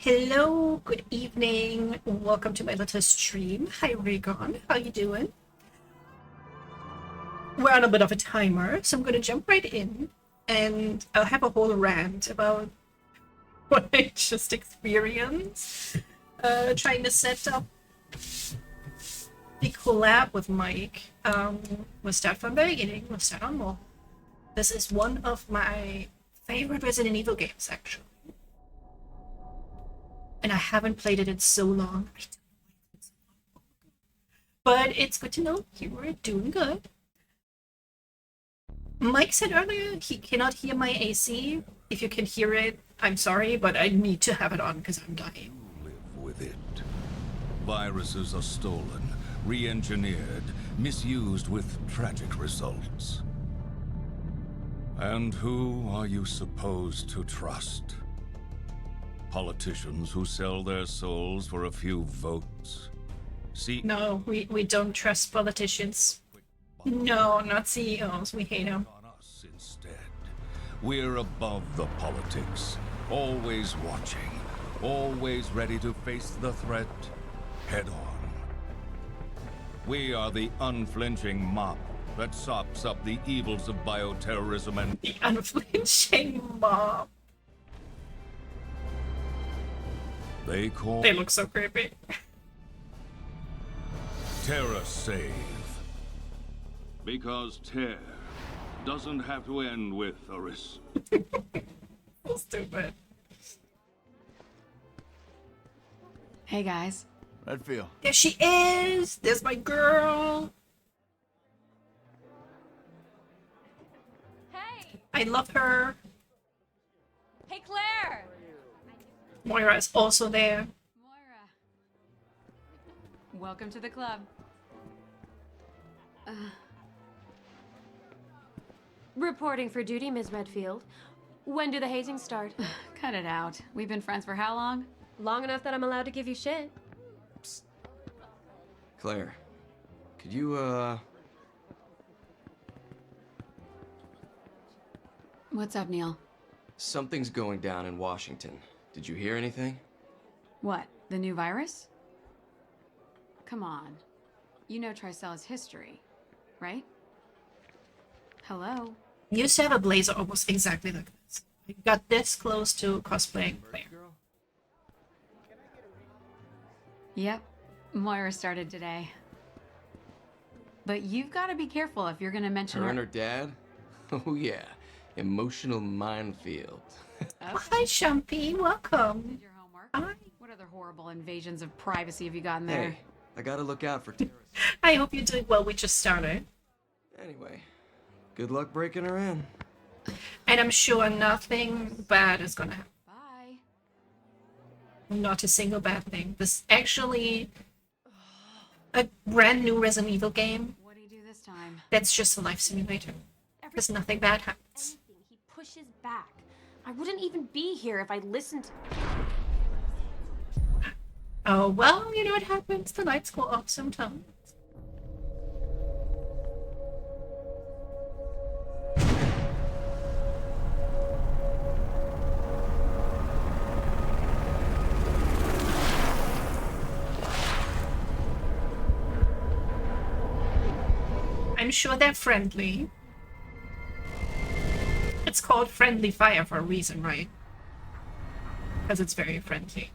Hello, good evening. Welcome to my little stream. Hi, Regon. How you doing? We're on a bit of a timer, so I'm going to jump right in, and I'll have a whole rant about what I just experienced. Trying to set up the collab with Mike. We'll start from the beginning. We'll start on more. This is one of my favorite Resident Evil games, actually. And I haven't played it in so long. But it's good to know you were doing good. Mike said earlier he cannot hear my AC. If you can hear it, I'm sorry, but I need to have it on because I'm dying. Live with it. Viruses are stolen, re-engineered, misused with tragic results. And who are you supposed to trust? Politicians who sell their souls for a few votes? No, we don't trust politicians. No, not CEOs. We hate them. On us instead. We're above the politics, always watching, always ready to face the threat head on. We are the unflinching mop that sops up the evils of bioterrorism and the unflinching mob. They look so creepy. Terra Save. Because tear doesn't have to end with a risk. So stupid. Hey guys. Redfield. There she is! There's my girl! Hey! I love her. Hey, Claire! Moira is also there. Moira. Welcome to the club. Reporting for duty, Ms. Redfield. When do the hazings start? Cut it out. We've been friends for how long? Long enough that I'm allowed to give you shit. Claire, could you, What's up, Neil? Something's going down in Washington. Did you hear anything? What, the new virus? Come on. You know Tricella's history, right? Hello? You used to have a blazer almost exactly like this. I got this close to cosplaying Claire. Girl? Yep. Moira started today. But you've got to be careful if you're going to mention Her and her dad? Oh yeah, emotional minefield. Hi, Shumpy. Welcome. Did your homework? Hi. What other horrible invasions of privacy have you gotten there? Hey, I gotta look out for terrorists. I hope you're doing well. We just started. Anyway, good luck breaking her in. And I'm sure nothing bad is gonna happen. Bye. Not a single bad thing. This is actually a brand new Resident Evil game What do you do this time? that's just a life simulator. Because nothing bad happens. Anything he pushes back. I wouldn't even be here if I listened to... Oh, well, you know what happens. The lights go off sometimes. I'm sure they're friendly. It's called friendly fire for a reason, right? Because it's very friendly.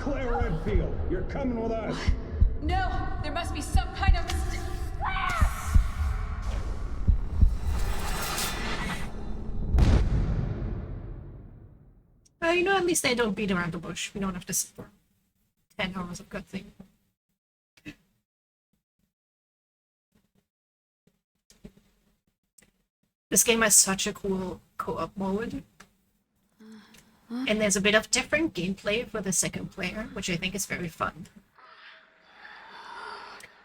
Claire Redfield, you're coming with us. No! There must be some kind of mistake. You know, at least they don't beat around the bush. We don't have to sit for 10 hours of cutscene. This game has such a cool co-op mode. And there's a bit of different gameplay for the second player, which I think is very fun.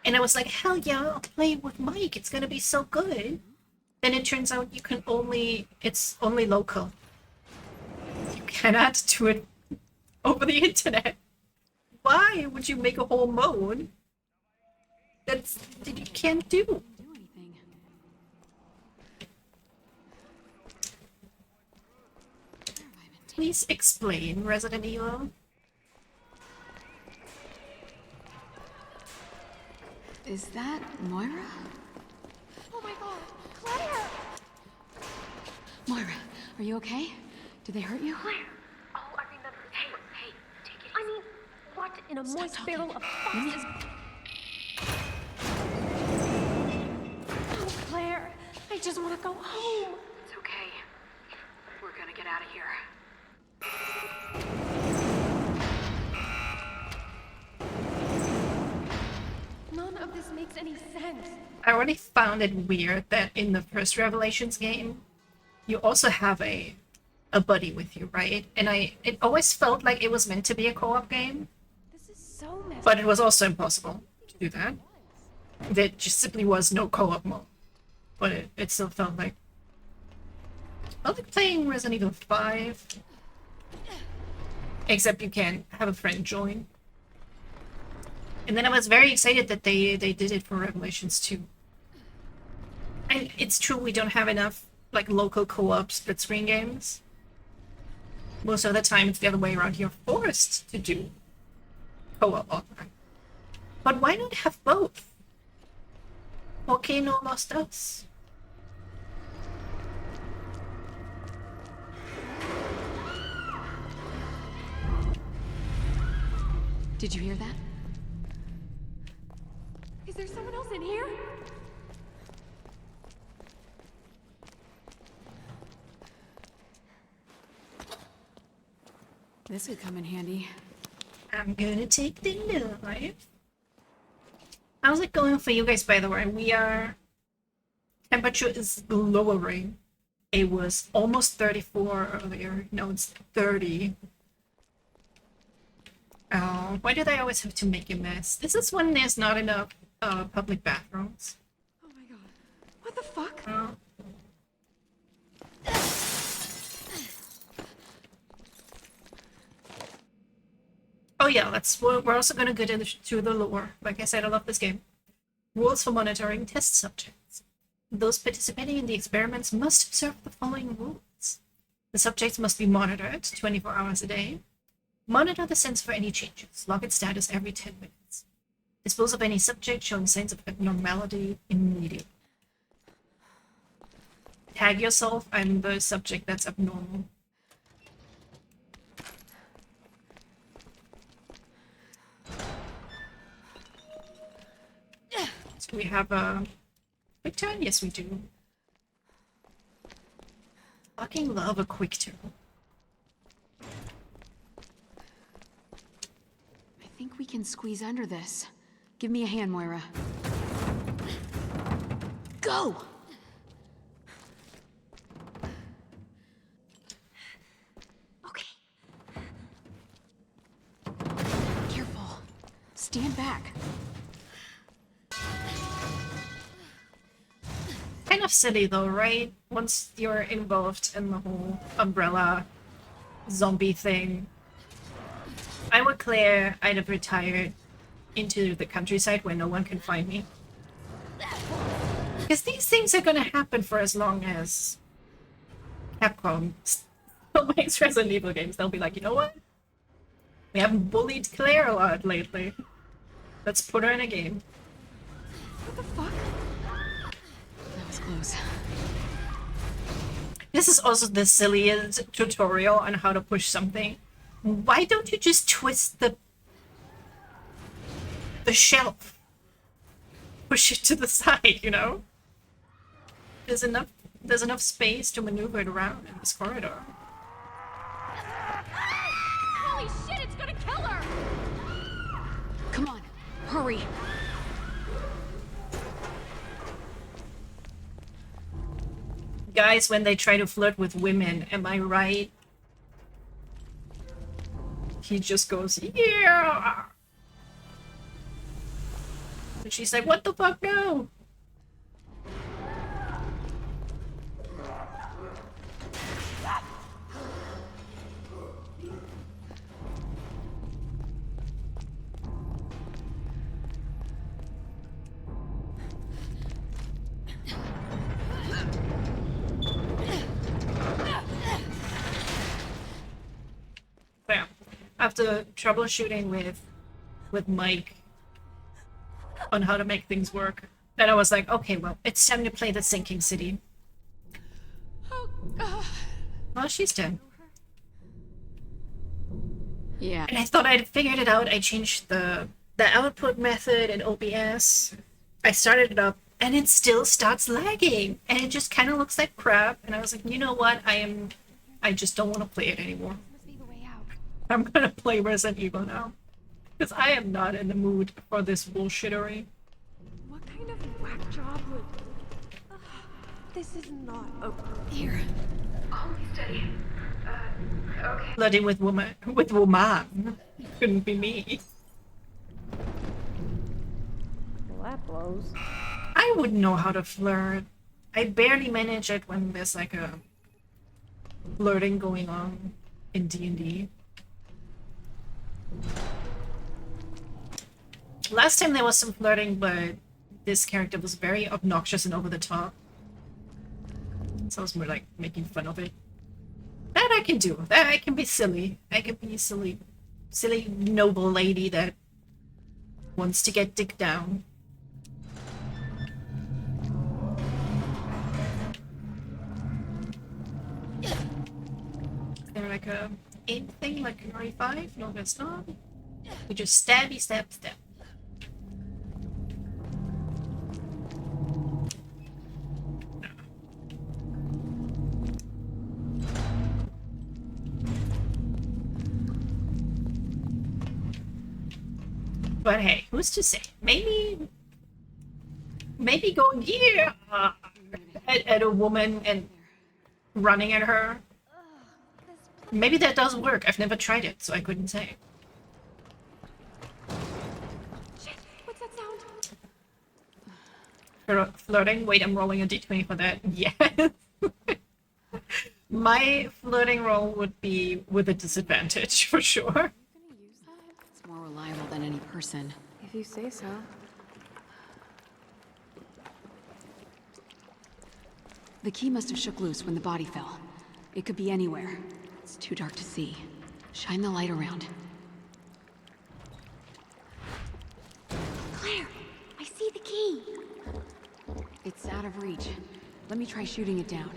And I was like, hell yeah, I'll play with Mike. It's gonna be so good. Then it turns out you can it's only local. You cannot do it over the internet. Why would you make a whole mode that you can't do? Do anything. Please explain, Resident Evil. Is that Moira? Oh my god, Claire! Moira, are you okay? Did they hurt you? Claire! Oh, I remember. Hey, take it easy. I mean, what in a moist barrel of fuck is... Oh, Claire, I just want to go home. It's okay. We're gonna get out of here. None of this makes any sense. I already found it weird that in the first Revelations game, you also have a buddy with you, right? And it always felt like it was meant to be a co-op game, This is so messy. but it was also impossible to do that. There just simply was no co-op mode. But it still felt like playing Resident Evil 5. Except you can have a friend join. And then I was very excited that they did it for Revelations 2. And it's true we don't have enough like local co-op split screen games. Most of the time it's the other way around. You're forced to do co-op online. But why not have both? Volcano lost us. Did you hear that? Is there someone else in here? This could come in handy. I'm gonna take the knife. How's it going for you guys, by the way? Temperature is lowering It was almost 34 earlier. No, it's 30. Oh, why do they always have to make a mess? This is when there's not enough public bathrooms. Oh my god. What the fuck? Oh. Oh yeah, we're also gonna get into the lore. Like I said, I love this game. Rules for monitoring test subjects. Those participating in the experiments must observe the following rules. The subjects must be monitored 24 hours a day. Monitor the sensor for any changes. Log its status every 10 minutes. Dispose of any subject showing signs of abnormality immediately. Tag yourself, I'm the subject that's abnormal. So we have a quick turn? Yes, we do. Fucking love a quick turn. I think we can squeeze under this. Give me a hand, Moira. Go! Okay. Careful. Stand back. Kind of silly though, right? Once you're involved in the whole umbrella zombie thing, I would clear, I'd have retired into the countryside where no one can find me. Because these things are gonna happen for as long as Capcom still makes Resident Evil games. They'll be like, you know what? We haven't bullied Claire a lot lately. Let's put her in a game. What the fuck? That was close. This is also the silliest tutorial on how to push something. Why don't you just twist the shelf? Push it to the side, you know? There's enough space to maneuver it around in this corridor. Holy shit, it's gonna kill her! Come on, hurry. Guys, when they try to flirt with women, am I right? He just goes, yeah! And she's like, what the fuck, no? Yeah. After troubleshooting with Mike on how to make things work, then I was like, okay, well, it's time to play the Sinking City. Oh, God. Well, she's dead. Yeah. And I thought I'd figured it out. I changed the output method in OBS. I started it up, and it still starts lagging. And it just kind of looks like crap. And I was like, you know what? I just don't want to play it anymore. Must be the way out. I'm gonna play Resident Evil now. Because I am not in the mood for this bullshittery. What kind of whack job would... Ugh, this is not okay. Here. Hold me steady. Okay. Flirting with woman. Couldn't be me. Well, that blows. I wouldn't know how to flirt. I barely manage it when there's like a flirting going on in D&D. Last time there was some flirting, but this character was very obnoxious and over the top. So I was more like making fun of it. That I can do. That I can be silly. I can be silly noble lady that wants to get dick down. Is there like a aim thing like in RE5? No, there's not. We just stabby stab stab. But hey, who's to say? Maybe going here at a woman and running at her. Maybe that does work. I've never tried it, so I couldn't say. Shit, what's that sound? Flirting? Wait, I'm rolling a d20 for that. Yes. My flirting roll would be with a disadvantage, for sure. It's more reliable than any person. If you say so. The key must have shook loose when the body fell. It could be anywhere. It's too dark to see. Shine the light around. Claire, I see the key. It's out of reach. Let me try shooting it down.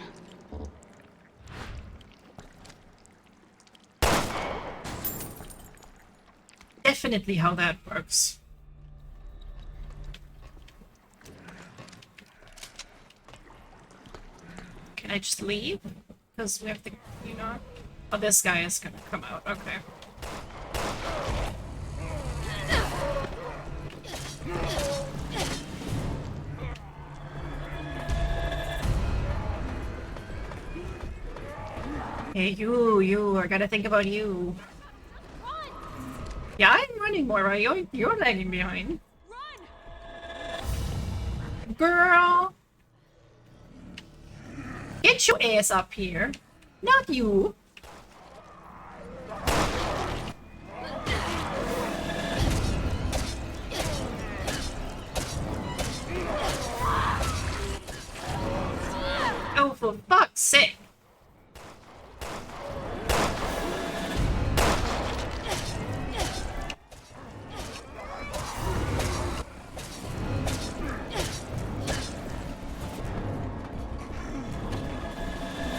Definitely how that works. Can I just leave? Because we have to, you know... Oh, this guy is gonna come out. Okay. Hey, you, I gotta think about you. Yeah, I'm running, Moira. You're lagging behind. Girl! Get your ass up here. Not you. Oh, for fuck's sake.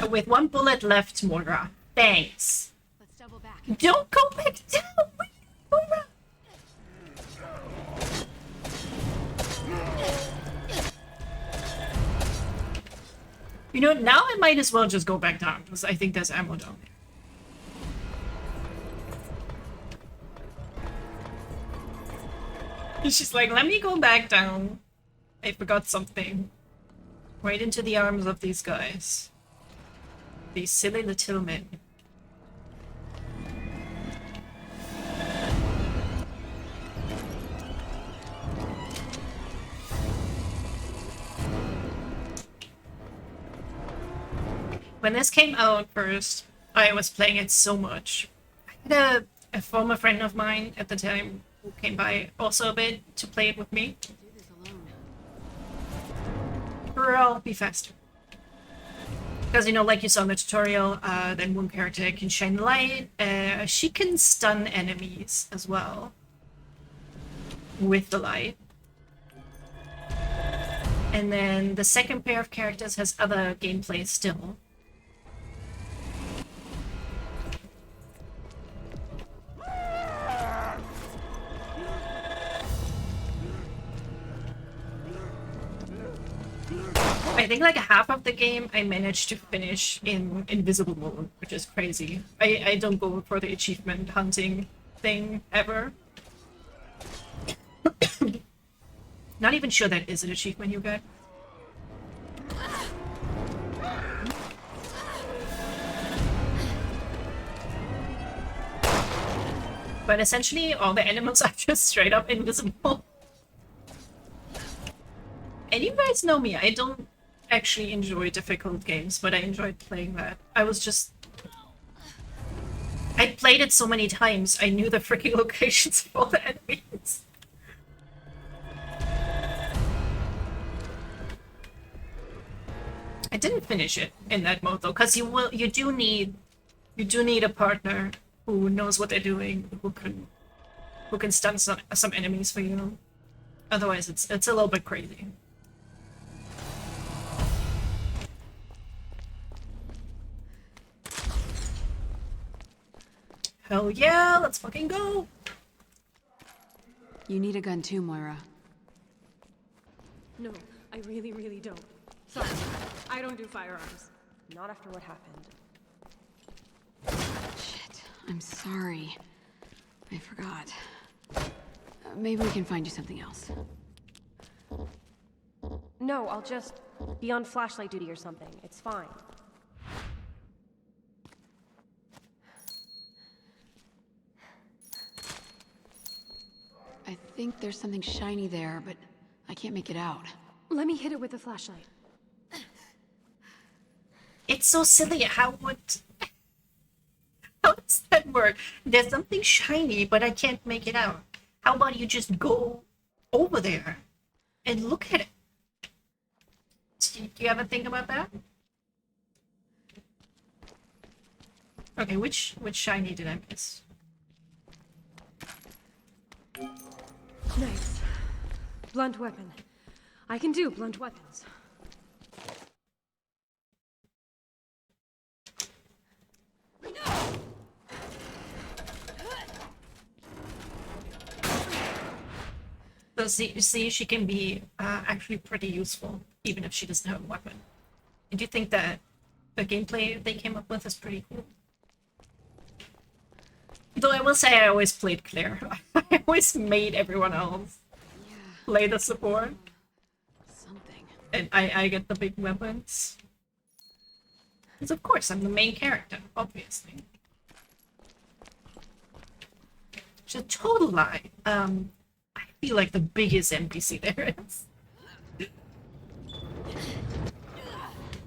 With one bullet left, Moira. Thanks. Let's double back. Don't go back down! Moira! You know, now I might as well just go back down, because I think there's ammo down there. She's like, let me go back down. I forgot something. Right into the arms of these guys. These silly little men. When this came out first, I was playing it so much. I had a former friend of mine at the time who came by also a bit to play it with me. Do this alone. Girl, be faster. Because, you know, like you saw in the tutorial, then one character can shine light. She can stun enemies as well. With the light. And then the second pair of characters has other gameplay still. I think like half of the game I managed to finish in invisible mode, which is crazy. I don't go for the achievement hunting thing ever. Not even sure that is an achievement you get. But essentially all the animals are just straight up invisible. And you guys know me, I don't actually enjoy difficult games, but I enjoyed playing that. I played it so many times, I knew the freaking locations of all the enemies. I didn't finish it in that mode though, because you do need a partner who knows what they're doing, who can stun some enemies for you. Otherwise it's a little bit crazy. Hell yeah, let's fucking go! You need a gun too, Moira. No, I really, really don't. Sorry, I don't do firearms. Not after what happened. Shit, I'm sorry. I forgot. Maybe we can find you something else. No, I'll just be on flashlight duty or something. It's fine. think there's something shiny there, but I can't make it out. Let me hit it with a flashlight. It's so silly. How does that work? There's something shiny, but I can't make it out. How about you just go over there and look at it? Do you ever think about that? Okay, which shiny did I miss? Nice. Blunt weapon. I can do blunt weapons. So see, she can be actually pretty useful, even if she doesn't have a weapon. I do think that the gameplay they came up with is pretty cool. Though I will say I always played Claire. I always made everyone else play the support. Something. And I get the big weapons. Because of course, I'm the main character, obviously. It's a total lie. I feel like the biggest NPC there is.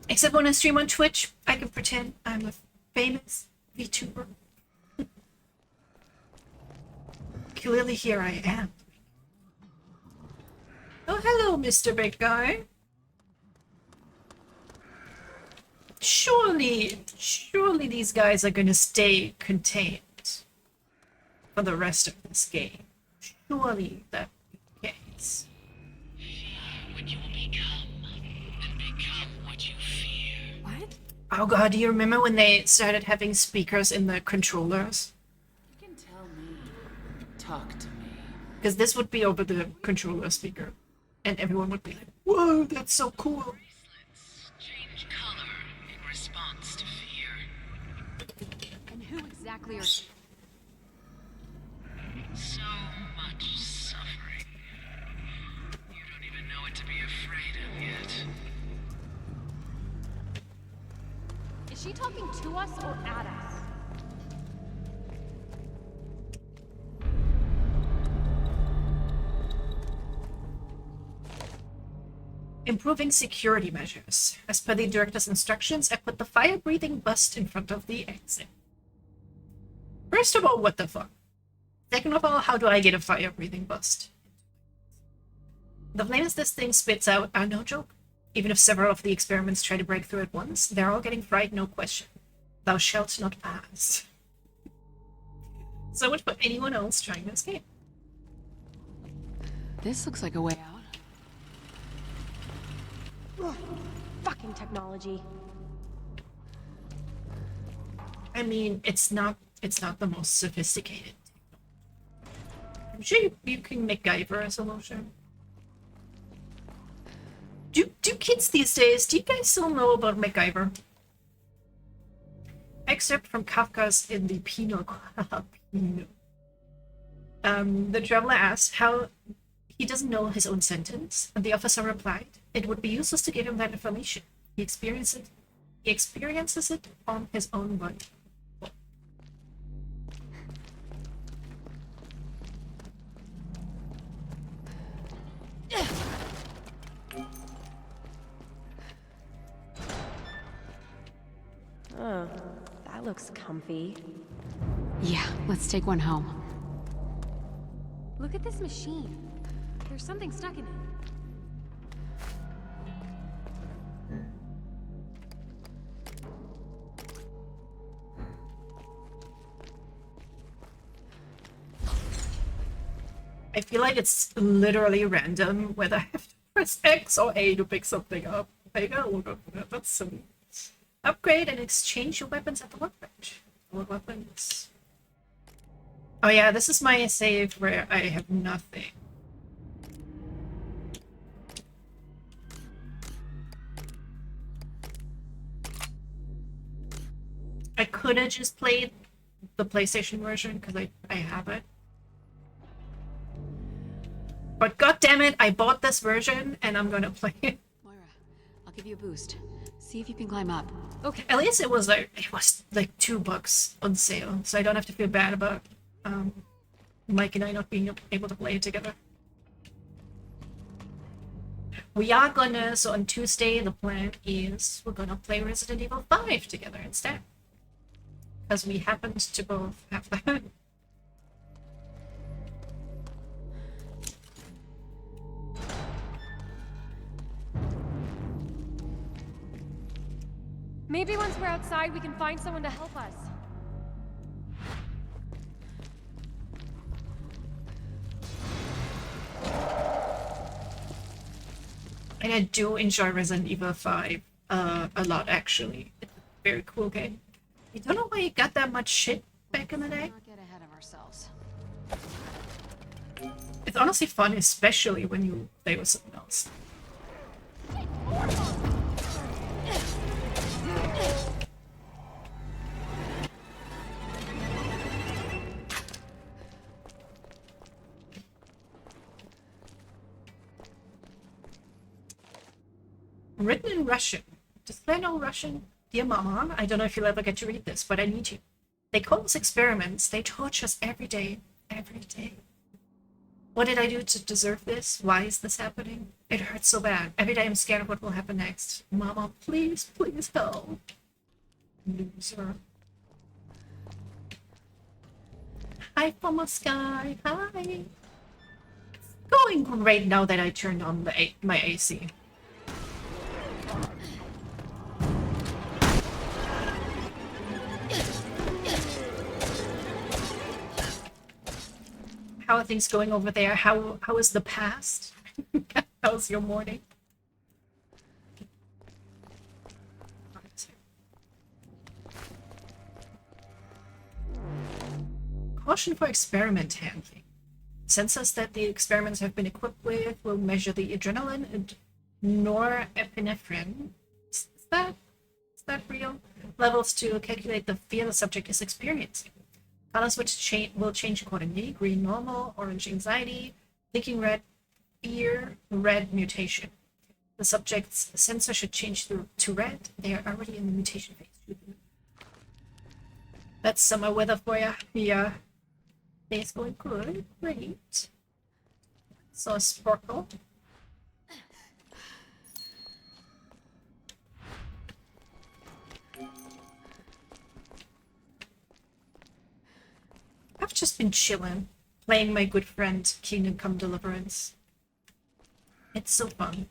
Except when I stream on Twitch, I can pretend I'm a famous VTuber. Clearly here I am. Oh, hello, Mr. Big Guy. Surely these guys are gonna stay contained for the rest of this game. Surely that be the case. What you will become, and become what you fear. What? Oh god, do you remember when they started having speakers in the controllers? You can tell me. Talk to me. Because this would be over the controller speaker. And everyone would be like, whoa, that's so cool. Bracelets change color in response to fear. And who exactly are... So much suffering. You don't even know what to be afraid of yet. Is she talking to us or at us? Improving security measures. As per the director's instructions, I put the fire-breathing bust in front of the exit. First of all, what the fuck? Second of all, how do I get a fire-breathing bust? The flames this thing spits out are no joke. Even if several of the experiments try to break through at once, they're all getting fried, no question. Thou shalt not pass. So much for anyone else trying to escape. This looks like a way out. Ugh, fucking technology. I mean, it's not the most sophisticated. I'm sure you can MacGyver a solution. Do kids these days, do you guys still know about MacGyver? Excerpt from Kafka's In the Penal. The traveler asked how he doesn't know his own sentence, and the officer replied, "It would be useless to give him that information. He experiences it on his own body." Oh, that looks comfy. Yeah, let's take one home. Look at this machine. There's something stuck in it. I feel like it's literally random whether I have to press X or A to pick something up. I gotta look up for that. That's some upgrade and exchange your weapons at the workbench. What weapons? Oh yeah, this is my save where I have nothing. I could have just played the PlayStation version because I have it. But god damn it, I bought this version and I'm gonna play it. Moira, I'll give you a boost. See if you can climb up. Okay. At least it was like $2 on sale, so I don't have to feel bad about Mike and I not being able to play it together. We are gonna, so on Tuesday, the plan is we're gonna play Resident Evil 5 together instead. Because we happened to both have that. Maybe once we're outside, we can find someone to help us. And I do enjoy Resident Evil 5 a lot, actually. It's a very cool game. I don't know why it got that much shit back in the day. Not get ahead of ourselves. It's honestly fun, especially when you play with someone else. Written in Russian. Does Claire know Russian? Dear Mama, I don't know if you'll ever get to read this, but I need you. They call us experiments. They torture us every day. Every day. What did I do to deserve this? Why is this happening? It hurts so bad. Every day I'm scared of what will happen next. Mama, please, please help. Loser. Hi from the sky. Hi. It's going great now that I turned on my AC. How are things going over there? How is the past? How's your morning? Caution for experiment handling. Sensors that the experiments have been equipped with will measure the adrenaline and norepinephrine. Is that real? Levels to calculate the fear the subject is experiencing. Colors which will change accordingly. Green normal, orange anxiety, blinking red fear, red mutation. The subject's sensor should change to red. They are already in the mutation phase. That's summer weather for ya. Yeah. Day's going good. Great. So a sparkle. I've just been chilling, playing my good friend Kingdom Come Deliverance. It's so fun.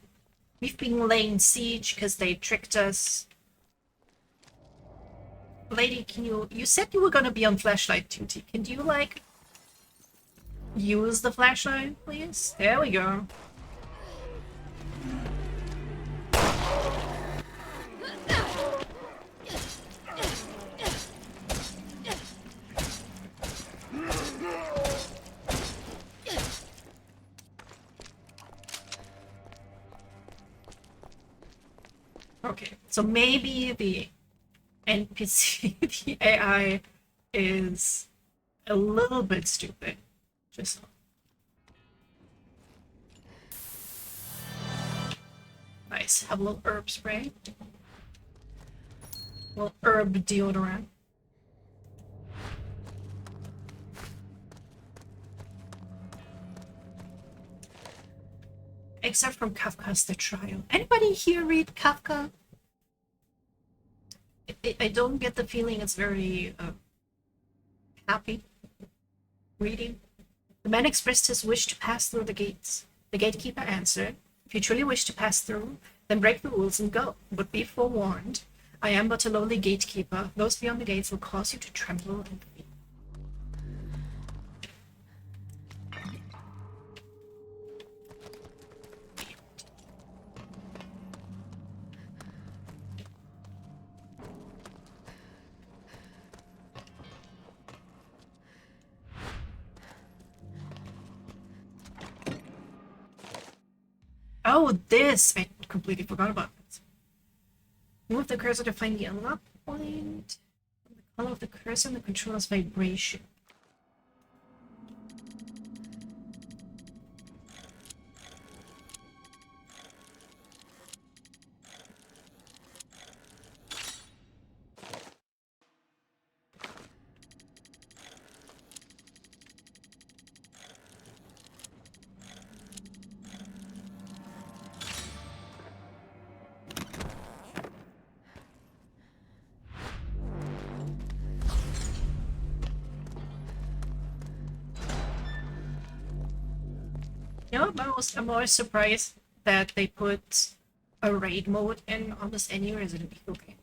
We've been laying siege because they tricked us. Lady, can you said you were gonna be on flashlight duty. Can you, like, use the flashlight, please? There we go. Okay, so maybe the NPC, the AI, is a little bit stupid. Just nice. Have a little herb spray. A little herb deodorant. Except from Kafka's The Trial. Anybody here read Kafka? I don't get the feeling it's very happy reading. The man expressed his wish to pass through the gates. The gatekeeper answered, "If you truly wish to pass through, then break the rules and go. But be forewarned, I am but a lowly gatekeeper. Those beyond the gates will cause you to tremble and fear." Oh, this! I completely forgot about this. Move the cursor to find the unlock point. The color of the cursor and the controller's vibration. You know, I'm always surprised that they put a raid mode in almost any Resident Evil game.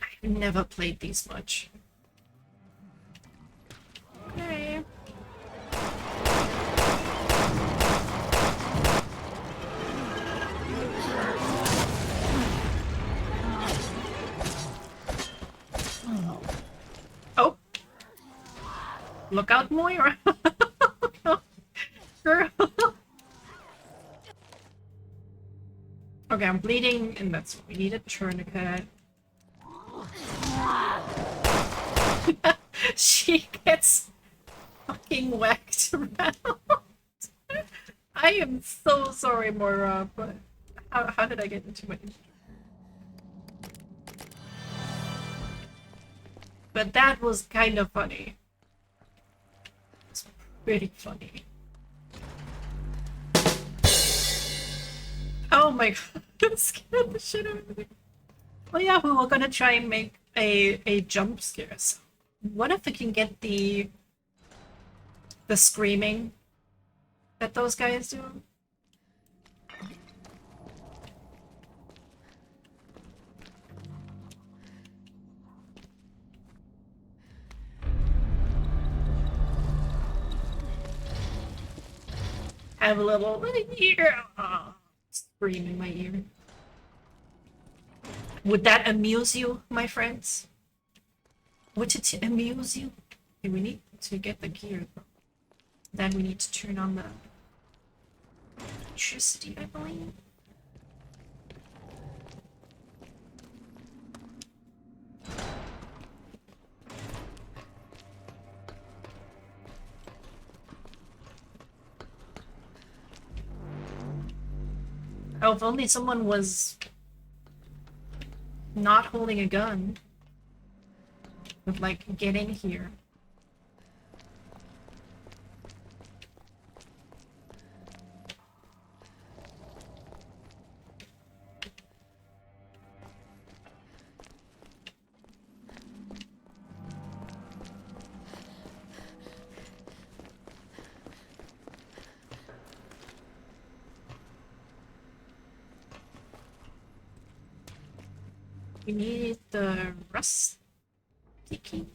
I've never played these much. Okay. Oh. Look out, Moira. Girl. Okay, I'm bleeding, and that's what we need, a tourniquet. She gets fucking whacked around. I am so sorry, Moira, but how did I get into my... But that was kind of funny. It's pretty funny. Oh my god, that scared the shit out of me. Well, yeah, we were gonna try and make a jump scare. So what if we can get the screaming that those guys do? Have a little scream in my ear. Would that amuse you, my friends? Would it amuse you? Okay, we need to get the gear. Then we need to turn on the electricity, I believe. Oh, if only someone was not holding a gun. Would, like, get in here. We need the rusty key.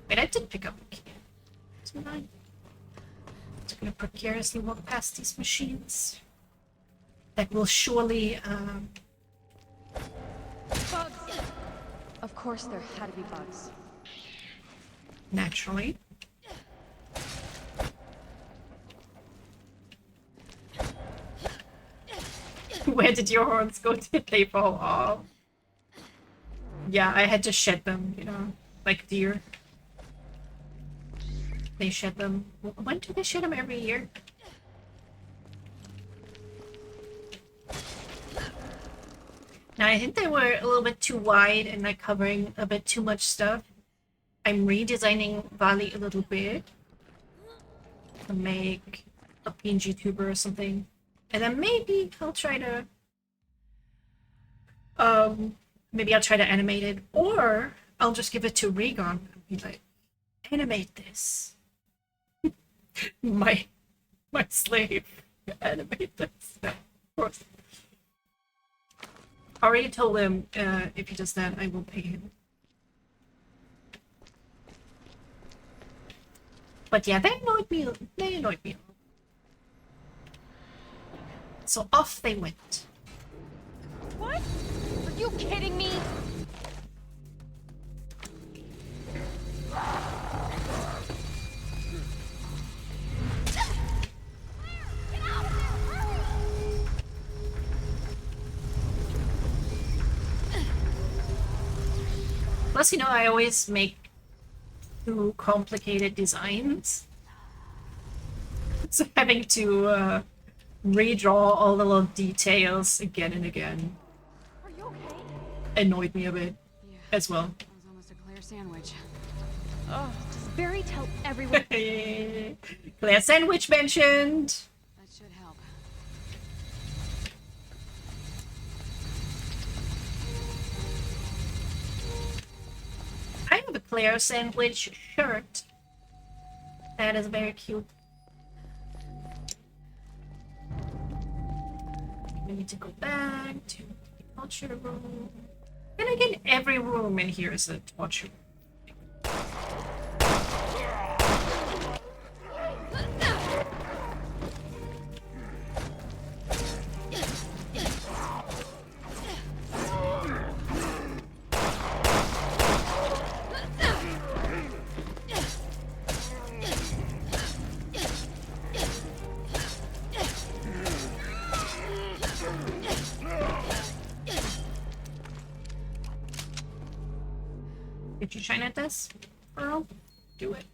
Wait, I did pick up a key. Didn't I? Just gonna precariously walk past these machines. That will surely, Bugs! Of course there had to be bugs. naturally. Where did your horns go? Did they fall off? Yeah, I had to shed them, you know, like deer. They shed them. When do they shed them? Every year? Now, I think they were a little bit too wide and like covering a bit too much stuff. I'm redesigning Valley a little bit to make a PNG tuber or something. And then maybe I'll try to animate it, or I'll just give it to Regon and be like, animate this. my slave, animate this. No, of course. I already told him if he does that, I will pay him. But yeah, they annoyed me. So off they went. What? Are you kidding me? Plus, you know, I always make too complicated designs. So having to redraw all the little details again and again Are you okay? annoyed me a bit as well. That was almost a Claire sandwich. Oh, does Barry tell everyone? Claire sandwich mentioned. That should help. I have a Claire sandwich shirt. That is very cute. We need to go back to the torture room. And again, every room in here is a torture room. Did you shine at this, Earl? Do it.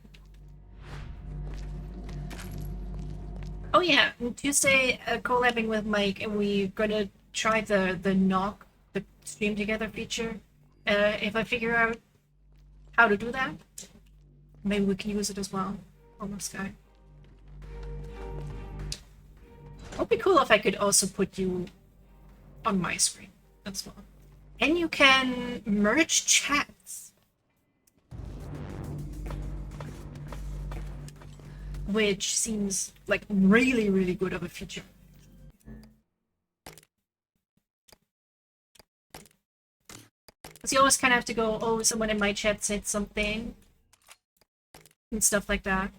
Oh yeah, on Tuesday, collabing with Mike, and we're gonna try the knock, the stream together feature. If I figure out how to do that, maybe we can use it as well on the Sky. It would be cool if I could also put you on my screen as well. And you can merge chats. Which seems like really, really good of a feature. Because you always kind of have to go, oh, someone in my chat said something. And stuff like that.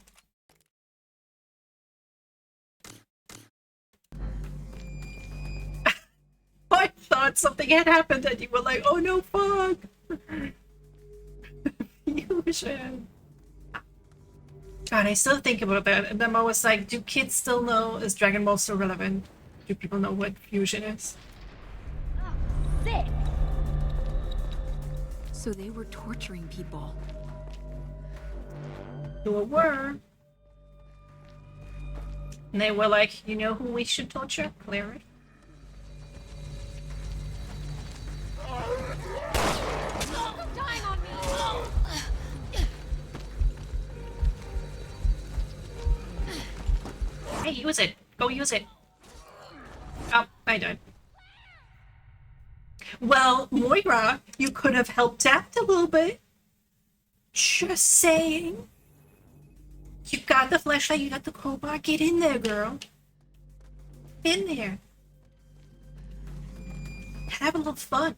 I thought something had happened and you were like, oh no, fuck! Fusion. God, I still think about that, and then I was like, do kids still know, is Dragon Ball still relevant? Do people know what fusion is? Sick. So they were torturing people. Who were. And they were like, you know who we should torture? Cleric. Dying on me. Hey, use it. Go use it. Oh, I died. Well, Moira, you could have helped out a little bit. Just saying. You got the flashlight, you got the crowbar. Get in there, girl. In there. Have a little fun.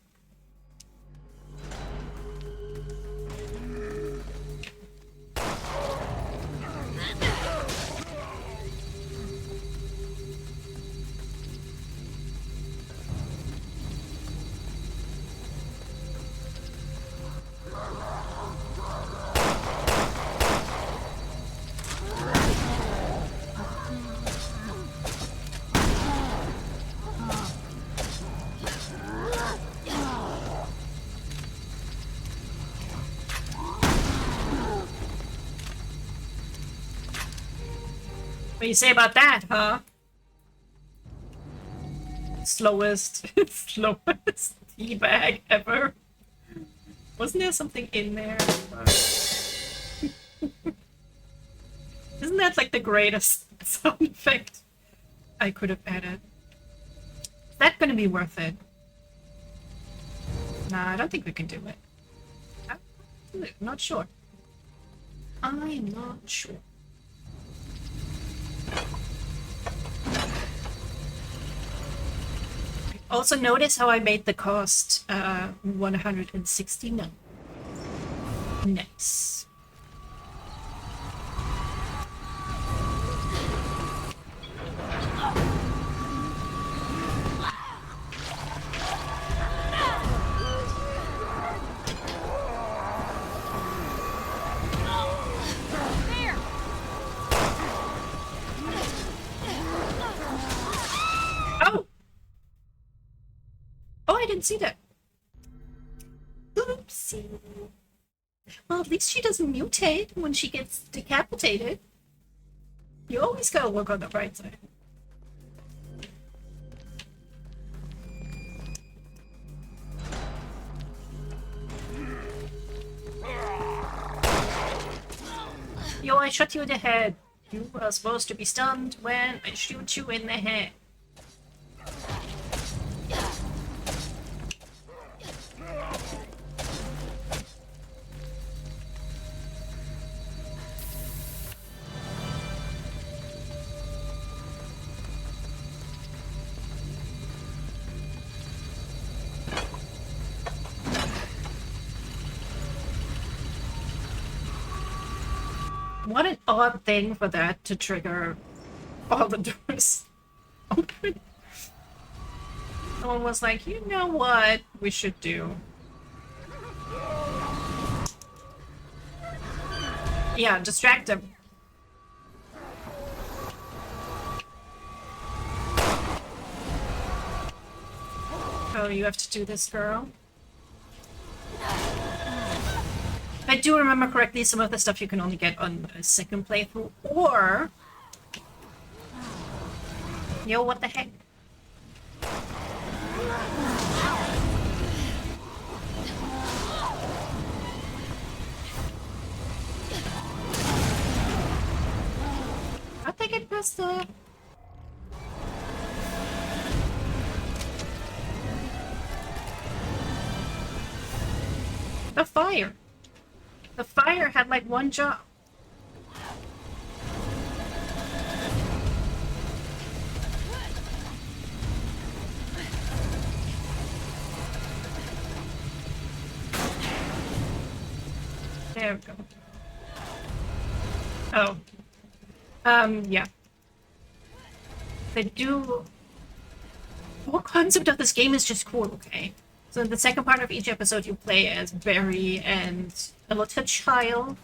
What do you say about that, huh? Slowest teabag ever. Wasn't there something in there? Isn't that like the greatest sound effect I could have added? Is that gonna be worth it? Nah, I don't think we can do it. I'm not sure. I am not sure. Also notice how I made the cost 169. Nice. I didn't see that. Oopsie. Well, at least she doesn't mutate when she gets decapitated. You always gotta look on the bright side. Yo, I shot you in the head. You are supposed to be stunned when I shoot you in the head. What an odd thing for that to trigger all the doors open. Someone was like, you know what we should do? Yeah, distract him. Oh, you have to do this, girl? If I do remember correctly, some of the stuff you can only get on a second playthrough, or... Yo, what the heck? How'd they get past the... The fire. The fire had like one job. There we go. Oh. Yeah. They do... The whole concept of this game is just cool, okay? So in the second part of each episode, you play as Barry and a little child.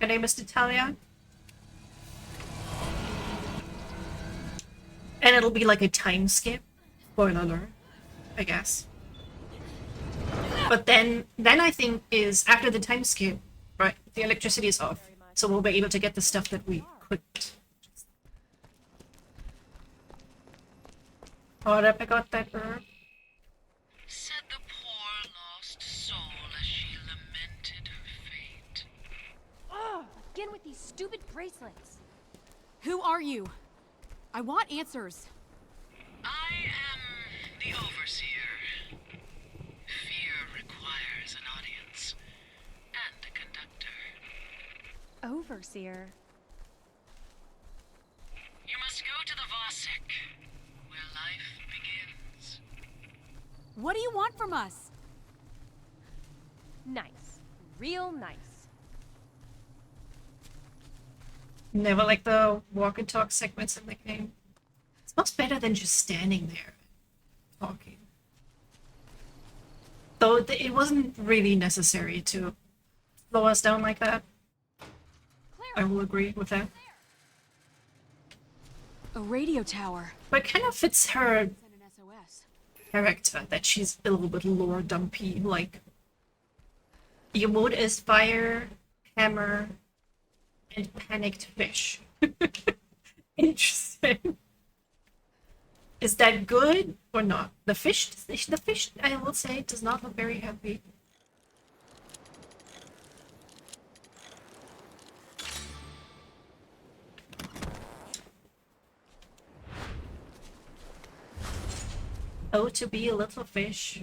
Her name is Natalia. And it'll be like a time skip. Spoiler alert, I guess. But then I think is after the time skip, right, the electricity is off. So we'll be able to get the stuff that we couldn't. Hold up, I got that herb. Said the poor lost soul as she lamented her fate. Ugh! Again with these stupid bracelets. Who are you? I want answers. I am the Overseer. Fear requires an audience and a conductor. Overseer. You must go to the Vasek, where life begins. What do you want from us? Nice. Real nice. Never like the walk and talk segments in the game. It smells better than just standing there talking. Though it wasn't really necessary to slow us down like that. I will agree with that. A radio tower. But it kind of fits her Send an SOS. character that she's a little bit lore dumpy. Like, your mood is fire, hammer, and panicked fish. Interesting. Is that good or not? The fish, I will say, does not look very happy. Oh, to be a little fish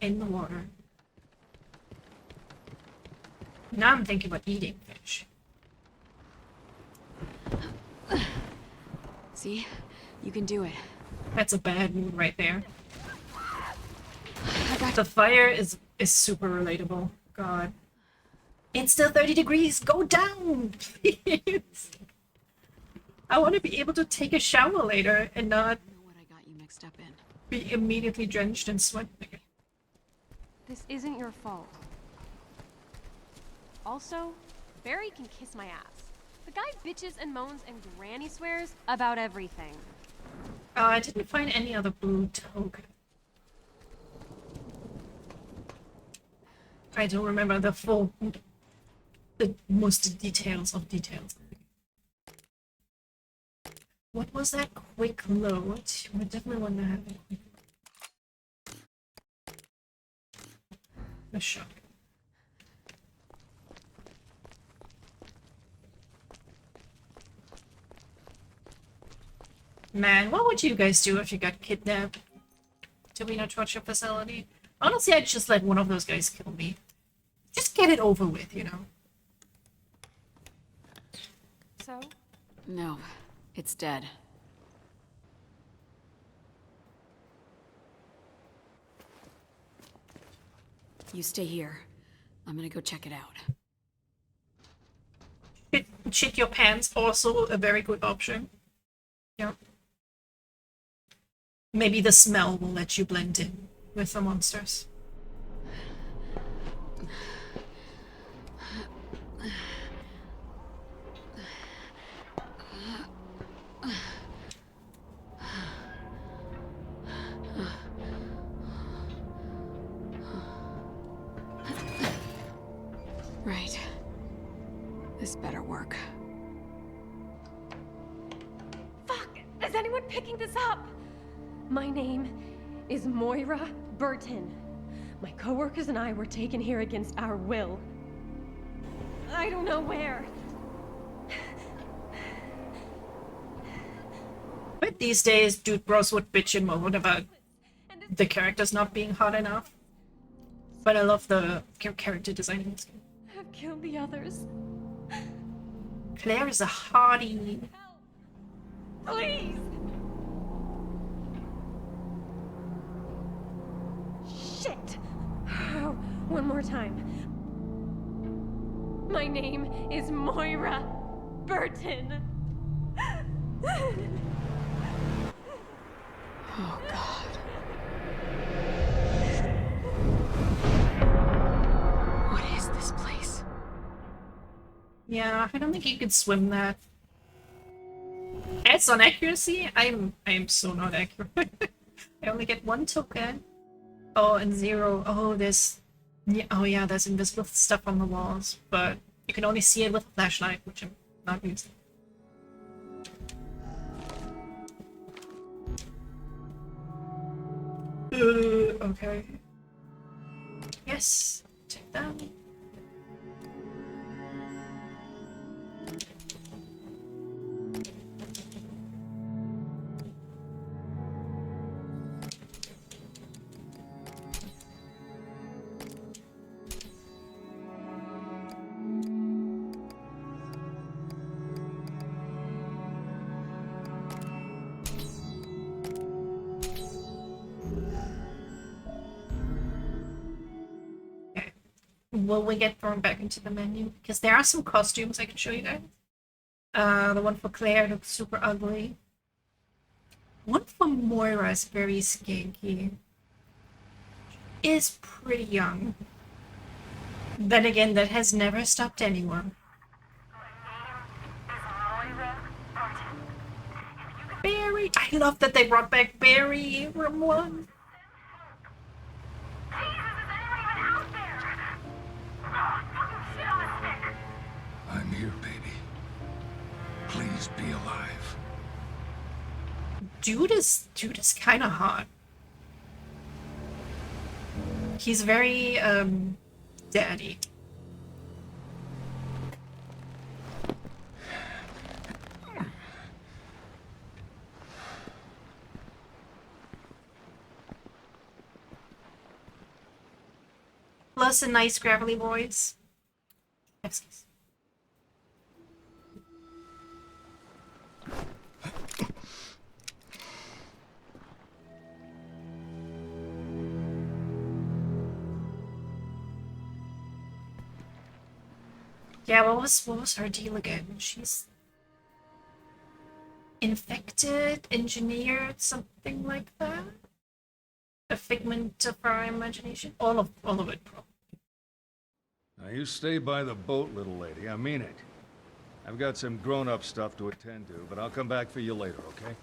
in the water. Now I'm thinking about eating fish. See? You can do it. That's a bad mood right there. I got The fire is super relatable. God. It's still 30 degrees. Go down, please. I want to be able to take a shower later and not I know what I got you mixed up in. be immediately drenched in sweat again. This isn't your fault. Also, Barry can kiss my ass. The guy bitches and moans and granny swears about everything. I didn't find any other blue token. I don't remember the most details of details. What was that quick load? We definitely want to have a quick load. The shock. Man, what would you guys do if you got kidnapped to be in a torture facility? Honestly, I'd just let one of those guys kill me. Just get it over with, you know? So? No, it's dead. You stay here. I'm gonna go check it out. Shit your pants, also a very good option. Yeah. Maybe the smell will let you blend in with the monsters. Right. This better work. Fuck! Is anyone picking this up? My name is Moira Burton. My coworkers and I were taken here against our will. I don't know where. But these days, dude bros would bitch and moan about the characters not being hot enough. But I love the character design in this game. I've killed the others. Claire is a hottie. Please! Shit! Oh, one more time. My name is Moira Burton. Oh, God. What is this place? Yeah, I don't think you could swim that. Adds on accuracy? I am so not accurate. I only get 1 token. Oh, and 0. Oh, there's... Yeah, oh yeah, there's invisible stuff on the walls, but you can only see it with a flashlight, which I'm not using. Okay. Yes, take that. Will we get thrown back into the menu? Because there are some costumes I can show you guys. The one for Claire looks super ugly. One for Moira is very skanky. Is pretty young. Then again, that has never stopped anyone. Barry! I love that they brought back Barry from 1. I'm here, baby. Please be alive. Dude is kind of hot. He's very daddy. Plus a nice gravelly voice. Excuse. Yeah, what was her deal again? She's infected, engineered, something like that. A figment of our imagination. All of it, probably. Now you stay by the boat, little lady. I mean it. I've got some grown-up stuff to attend to, but I'll come back for you later, okay?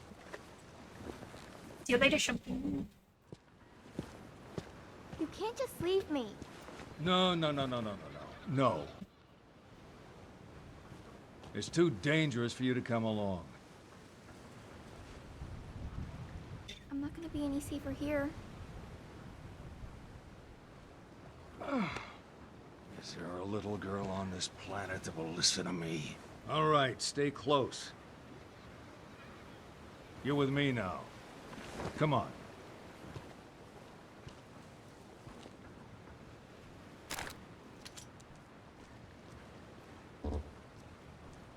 See you later, Champagne. You can't just leave me. No. No. It's too dangerous for you to come along. I'm not gonna be any safer here. Is there a little girl on this planet that will listen to me? All right, stay close. You're with me now. Come on.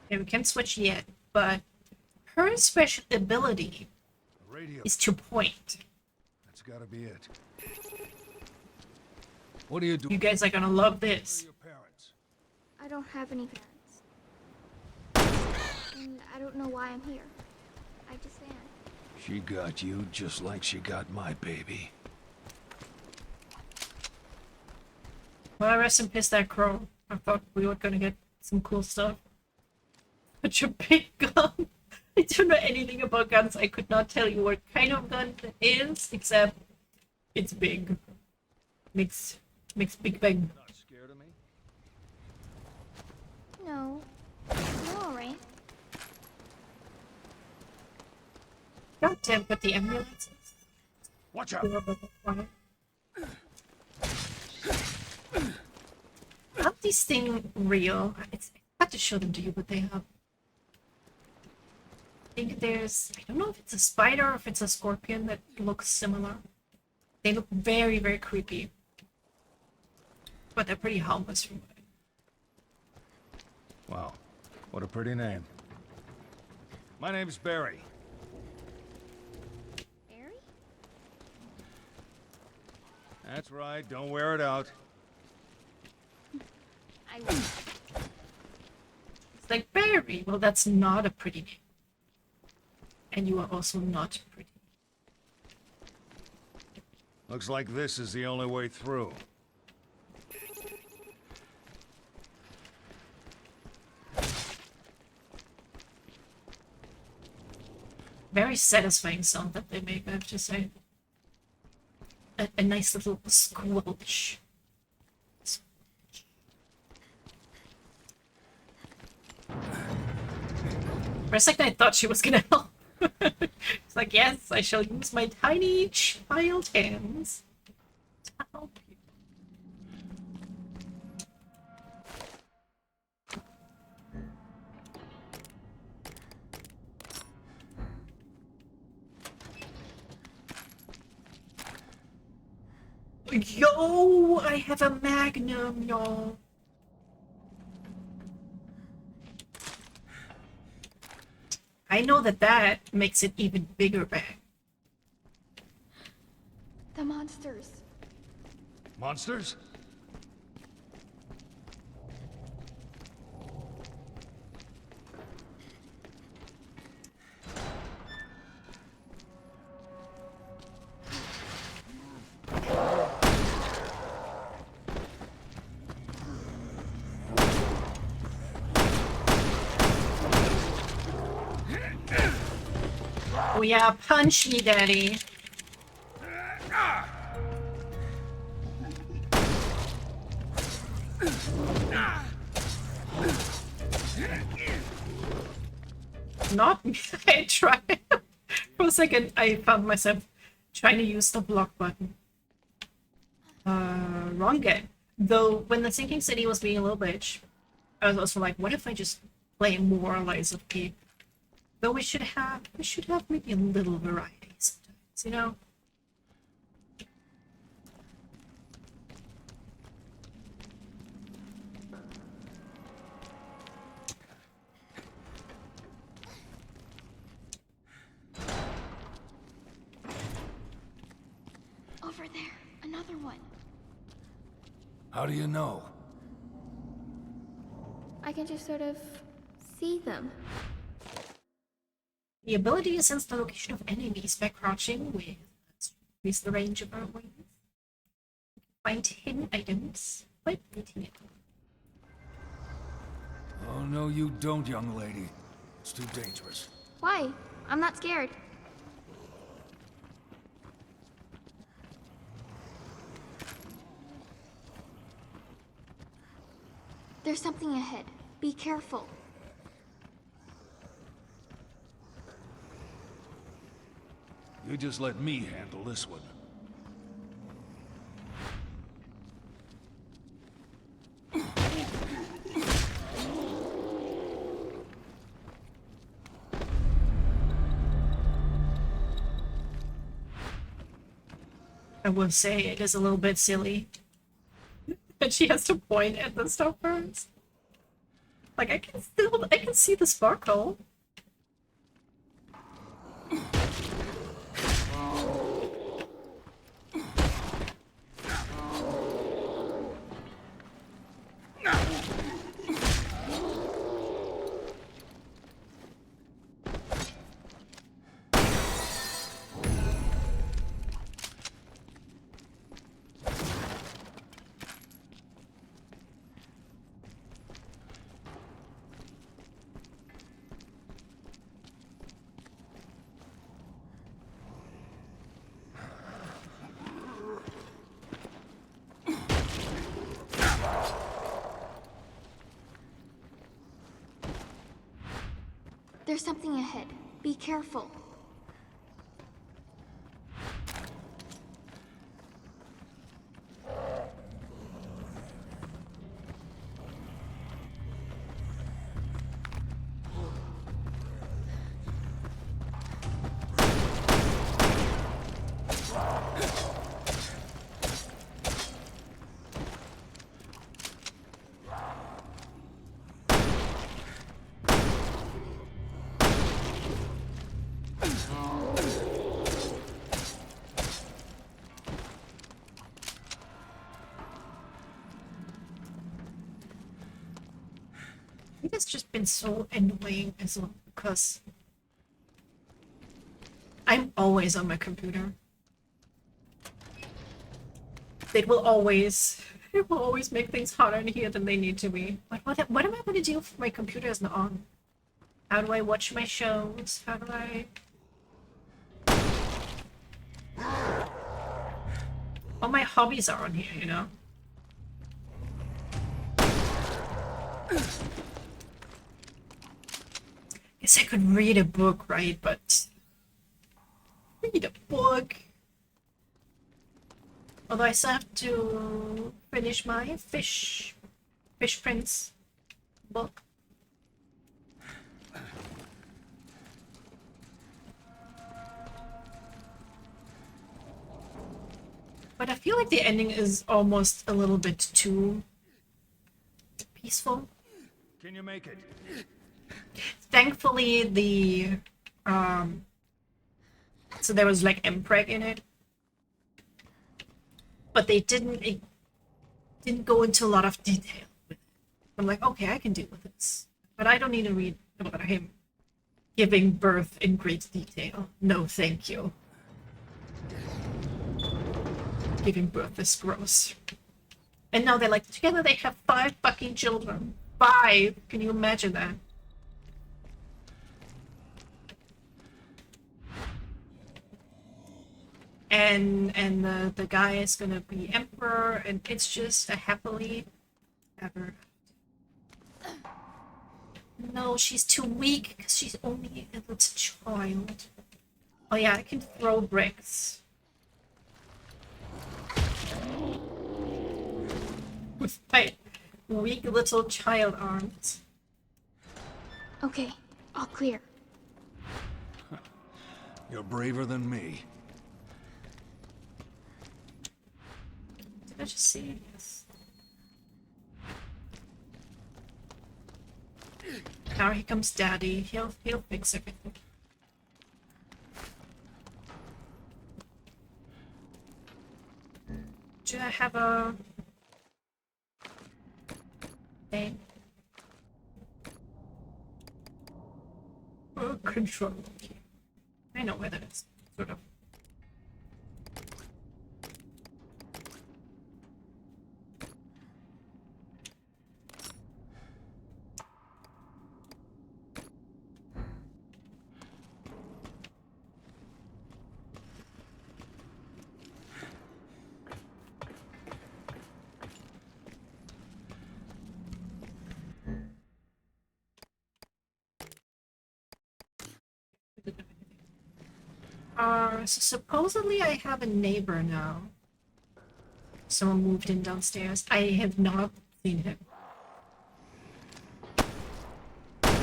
Okay, we can't switch yet, but her special ability is to point. That's gotta be it. What are you doing? You guys are gonna love this. I don't have any parents. And I don't know why I'm here. I just am. She got you just like she got my baby. Well, rest in peace, that crow. I thought we were gonna get some cool stuff. Such a big gun. I don't know anything about guns. I could not tell you what kind of gun it is, except it's big. Makes big bang. Not scared of me? No. I'm alright. God damn, but the ambulances. Watch out! Are these things real? It's hard to show them to you, but they have. I think there's. I don't know if it's a spider or if it's a scorpion that looks similar. They look very, very creepy. But they're pretty harmless from what Wow, what a pretty name. My name's Barry. Barry? That's right, don't wear it out. I It's like Barry. Well, that's not a pretty name. And you are also not pretty. Looks like this is the only way through. Very satisfying sound that they make, I have to say. A nice little squelch. For a second I thought she was gonna help. It's like, yes, I shall use my tiny child hands to help you. Yo, I have a magnum, y'all. I know that makes it even bigger bang. The monsters. Monsters? Oh yeah, punch me, daddy. Not me. I tried. For a second, I found myself trying to use the block button. Wrong game. Though, when the Sinking City was being a little bitch, I was also like, what if I just play more Lies of P? Though we should have maybe a little variety sometimes, you know? Over there. Another one. How do you know? I can just sort of see them. The ability to sense the location of enemies by crouching with increase the range of our wings. Find hidden items by pointing it. Oh, no, you don't, young lady. It's too dangerous. Why? I'm not scared. There's something ahead. Be careful. You just let me handle this one. I will say it is a little bit silly. But she has to point at the stuff first. Like, I can see the sparkle. There's something ahead. Be careful. It's just been so annoying as well because I'm always on my computer. It will always make things harder in here than they need to be. But what am I going to do if my computer is not on? How do I watch my shows? How do I... All my hobbies are on here, you know? Guess I could read a book, right? But read a book. Although I still have to finish my Fish Prince book. But I feel like the ending is almost a little bit too peaceful. Can you make it? Thankfully, the so there was like Mpreg in it, but they didn't go into a lot of detail. I'm like, okay, I can deal with this, but I don't need to read about him giving birth in great detail. No, thank you. Giving birth is gross. And now they're like, together they have 5 fucking children. 5! Can you imagine that? And the guy is gonna be emperor, and it's just a happily ever. No, she's too weak because she's only a little child. Oh yeah, I can throw bricks. With my weak little child arms. Okay, all clear. You're braver than me. Did I just see this? Now here comes Daddy. He'll fix everything. Do I have a thing? Oh, control. I know where that is. Sort of. So supposedly I have a neighbor now. Someone moved in downstairs. I have not seen him. I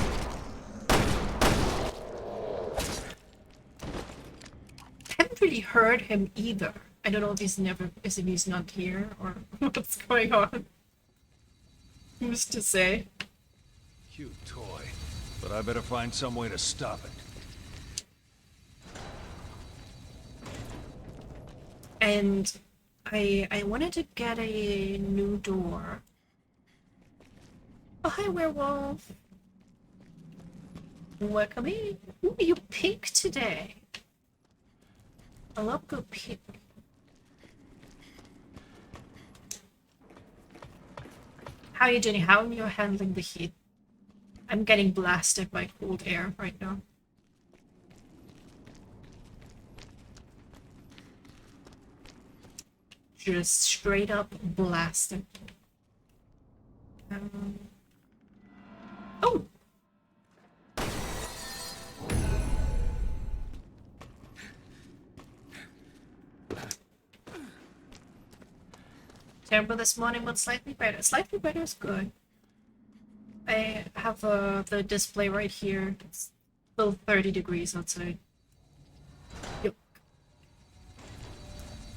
haven't really heard him either. I don't know if he's not here or what's going on. Who's to say? Cute toy, but I better find some way to stop it. And I wanted to get a new door. Oh, hi, werewolf. Welcome in. Ooh, you pink today. I love good pink. How are you doing? How are you handling the heat? I'm getting blasted by cold air right now. Just straight up blasted. Oh! Terrible this morning, but slightly better. Slightly better is good. I have the display right here. It's still 30 degrees outside. Yep.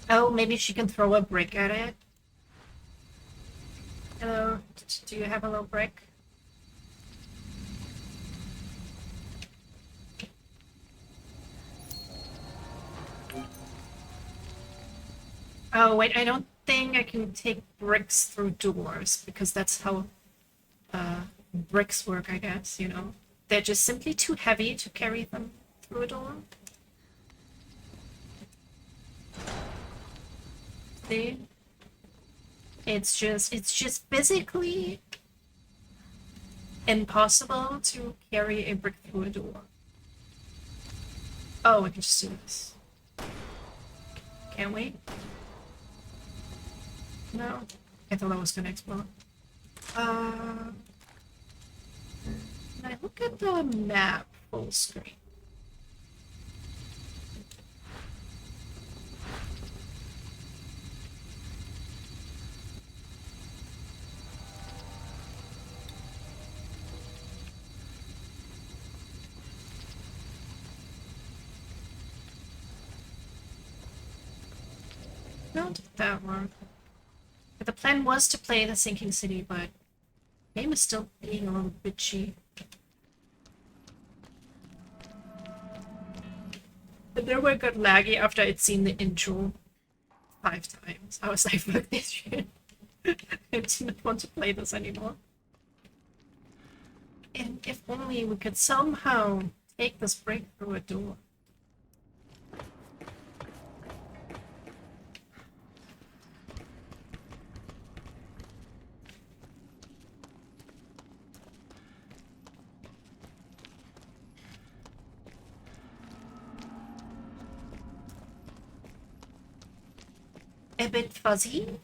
Oh, maybe she can throw a brick at it. Hello, do you have a little brick? Oh wait, I don't think I can take bricks through doors, because that's how bricks work, I guess, you know? They're just simply too heavy to carry them through a door. See? It's just physically impossible to carry a brick through a door. Oh, I can just do this. Can't wait. No? I thought I was gonna explode. Can I look at the map full screen? No, did that work? But the plan was to play the Sinking City, but the game is still being a little bitchy. But then we got laggy after I'd seen the intro 5 times. I was like, fuck this shit. I didn't want to play this anymore. And if only we could somehow take this break through a door. A bit fuzzy.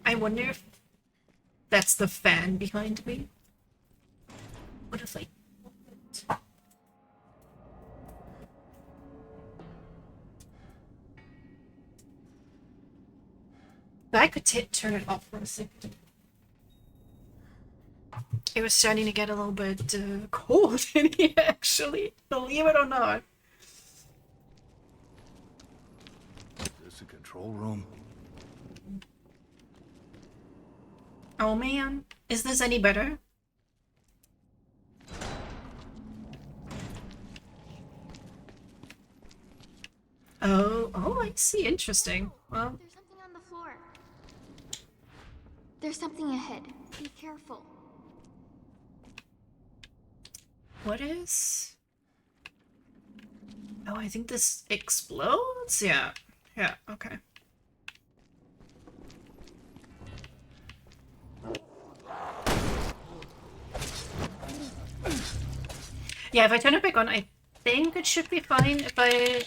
I wonder if that's the fan behind me. What if I... I could turn it off for a second. It was starting to get a little bit cold in here, actually. Believe it or not. The control room. Oh man, is this any better? Oh, I see. Interesting. Well, There's something on the floor. There's something ahead. Be careful. what is? Oh, I think this explodes? Yeah. Yeah, okay. Yeah, if I turn it back on, I think it should be fine if I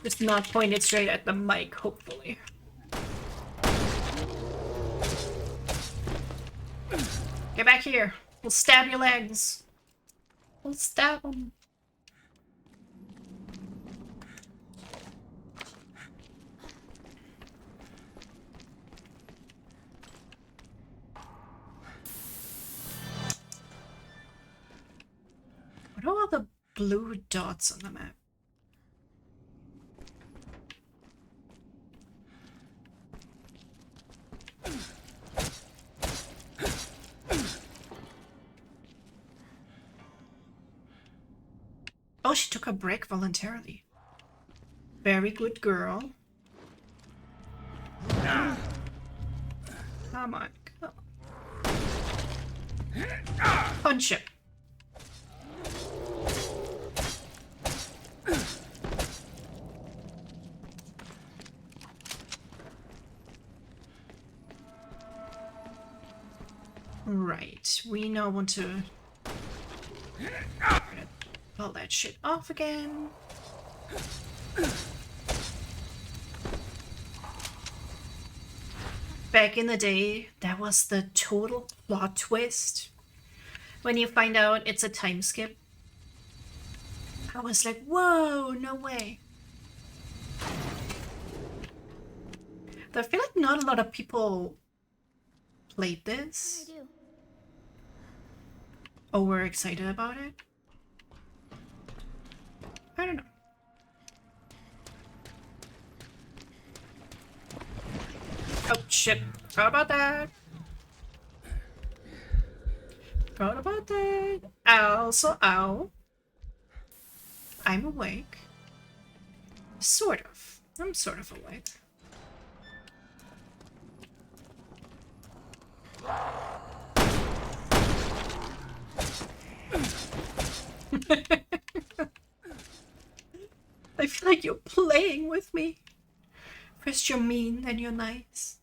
just not point it straight at the mic, hopefully. Get back here. We'll stab your legs. We'll stab them. What are all the blue dots on the map? Oh, she took a break voluntarily. Very good girl. Come on, go. Punch it. Right, we now want to pull that shit off again. Back in the day, that was the total plot twist. When you find out it's a time skip. I was like, whoa, no way. I feel like not a lot of people played this. I do. Or were excited about it. I don't know. Oh shit. Forgot about that. Forgot about that. Also, ow. I'm awake. Sort of. I'm sort of awake. I feel like you're playing with me. First you're mean, then you're nice.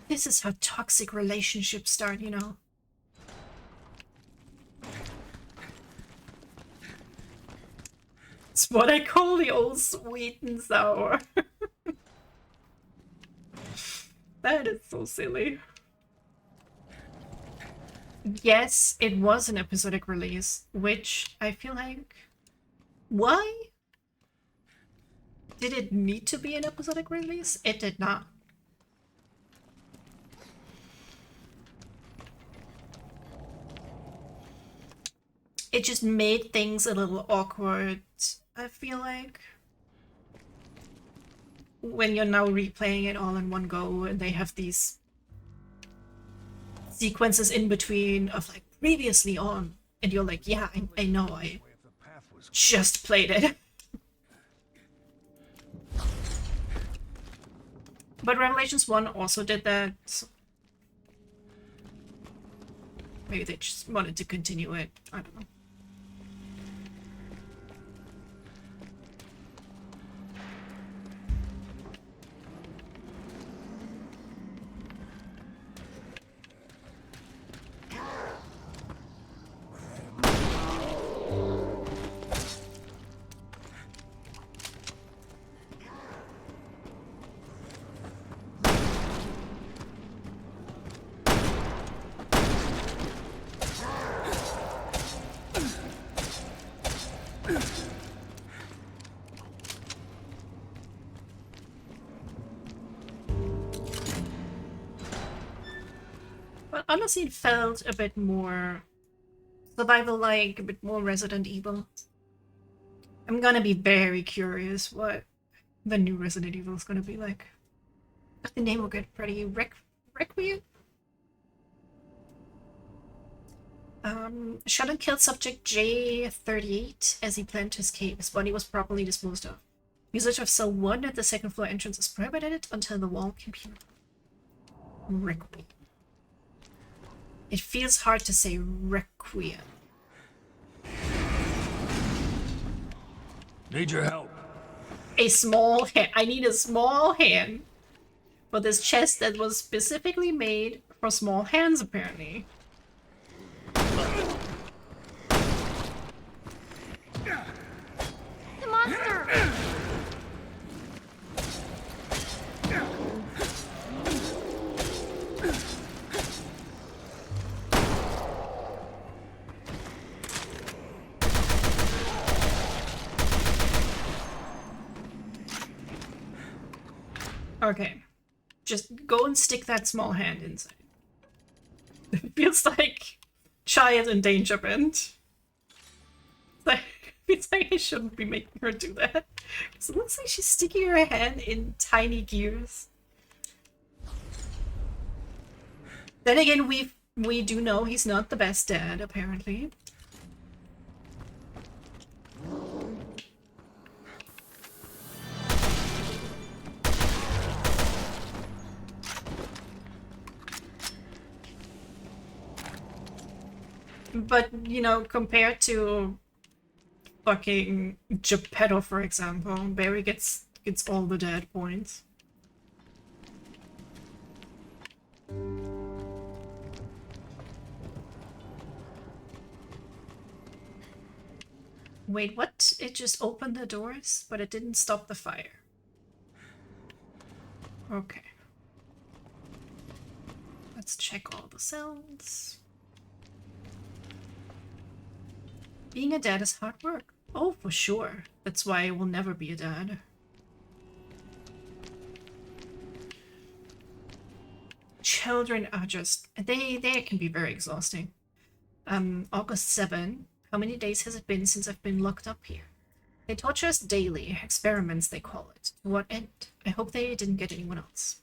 This is how toxic relationships start, you know. It's what I call the old sweet and sour. That is so silly. Yes, it was an episodic release, which I feel like... Why? Did it need to be an episodic release? It did not. It just made things a little awkward, I feel like. When you're now replaying it all in one go and they have these sequences in between of like previously on, and you're like, yeah, I know, I just played it. But Revelations 1 also did that. Maybe they just wanted to continue it. I don't know. Honestly, it felt a bit more survival-like, a bit more Resident Evil. I'm gonna be very curious what the new Resident Evil is gonna be like. The name will get pretty Requiem? Shot and killed subject J38 as he planned to escape. His body was properly disposed of. Usage of cell 1 at the second floor entrance is prohibited until the wall can be Requiem. It feels hard to say Requiem. Need your help. A small hand. I need a small hand for this chest that was specifically made for small hands, apparently. The monster! Okay. Just go and stick that small hand inside. It feels like child endangerment. It's like I shouldn't be making her do that. Because it looks like she's sticking her hand in tiny gears. Then again, we do know he's not the best dad, apparently. But, you know, compared to fucking Geppetto, for example, Barry gets all the dad points. Wait, what? It just opened the doors, but it didn't stop the fire. Okay. Let's check all the cells. Being a dad is hard work. Oh, for sure. That's why I will never be a dad. Children are just... They can be very exhausting. August 7. How many days has it been since I've been locked up here? They torture us daily. Experiments, they call it. To what end? I hope they didn't get anyone else.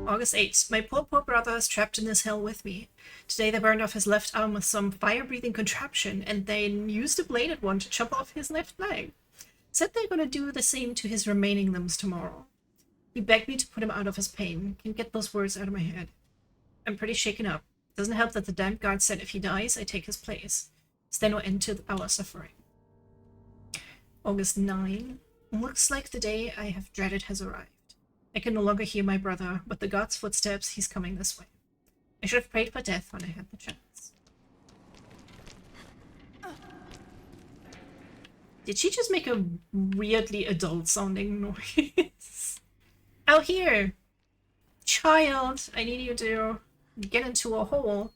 August 8th. My poor brother is trapped in this hell with me. Today they burned off his left arm with some fire-breathing contraption and then used a bladed one to chop off his left leg. Said they're gonna do the same to his remaining limbs tomorrow. He begged me to put him out of his pain. Can't get those words out of my head. I'm pretty shaken up. Doesn't help that the damned guard said if he dies, I take his place. Is there no end to our suffering? August 9. Looks like the day I have dreaded has arrived. I can no longer hear my brother, but the god's footsteps, he's coming this way. I should have prayed for death when I had the chance. Did she just make a weirdly adult-sounding noise? Oh, here! Child, I need you to get into a hole.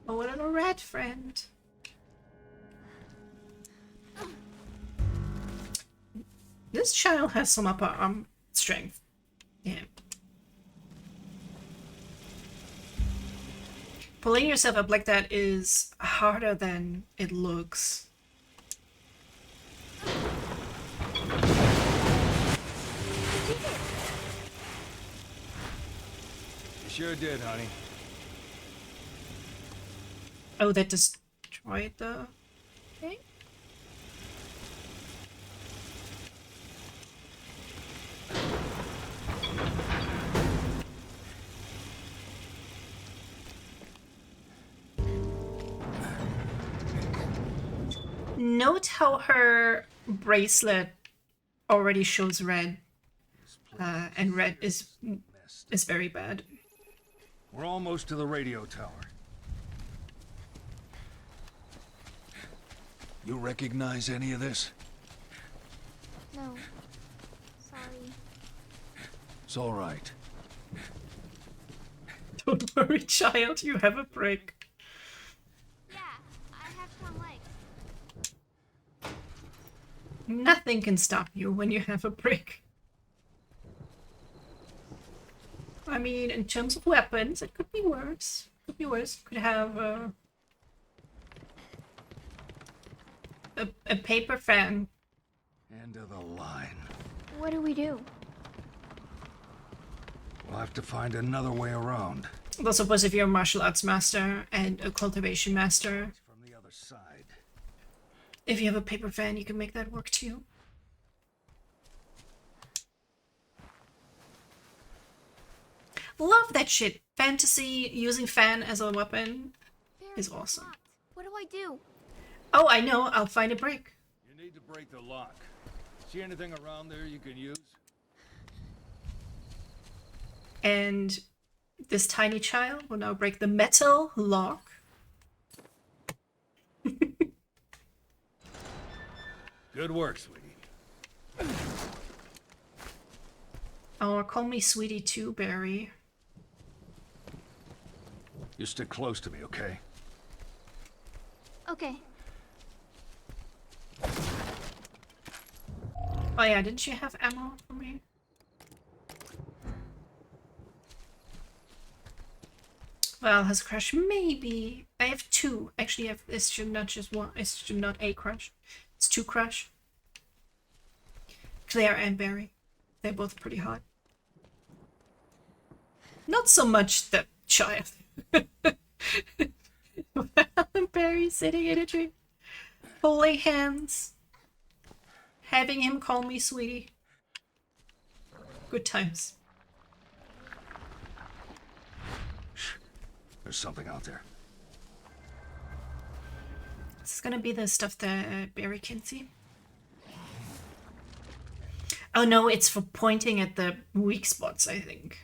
Oh, what a little rat friend. This child has some upper arm strength. Yeah. Pulling yourself up like that is harder than it looks. You sure did, honey. Oh, that destroyed the thing? Note how her bracelet already shows red, and red is very bad. We're almost to the radio tower. You recognize any of this? No. Sorry. It's all right. Don't worry, child, you have a brick. Yeah, I have some legs. Nothing can stop you when you have a brick. I mean, in terms of weapons, it could be worse. Could be worse. Could have a paper fan. End of the line. What do we do? We'll have to find another way around. Well, suppose if you're a martial arts master and a cultivation master, From the other side. if you have a paper fan, you can make that work too. Love that shit. Fantasy using fan as a weapon is awesome. What do I do? Oh, I know. I'll find a brick. You need to break the lock. See anything around there you can use? And this tiny child will now break the metal lock. Good work, sweetie. Oh, call me sweetie too, Barry. You stick close to me, okay? Okay. Oh yeah, didn't you have ammo for me? Well, has a crush? Maybe. I have two. Actually, it's should not just one. It should not a crush. It's two crush. Claire and Barry. They're both pretty hot. Not so much the child. Barry sitting in a tree. Holding hands. Having him call me sweetie. Good times. Shh. There's something out there. gonna be the stuff that Barry can see. Oh no, it's for pointing at the weak spots, I think.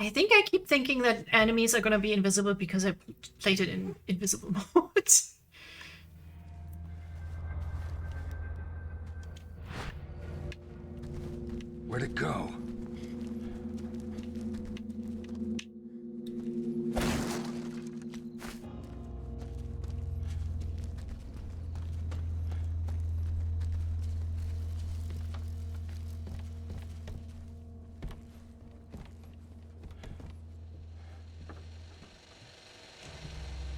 I think I keep thinking that enemies are gonna be invisible because I played it in invisible mode. Where'd it go?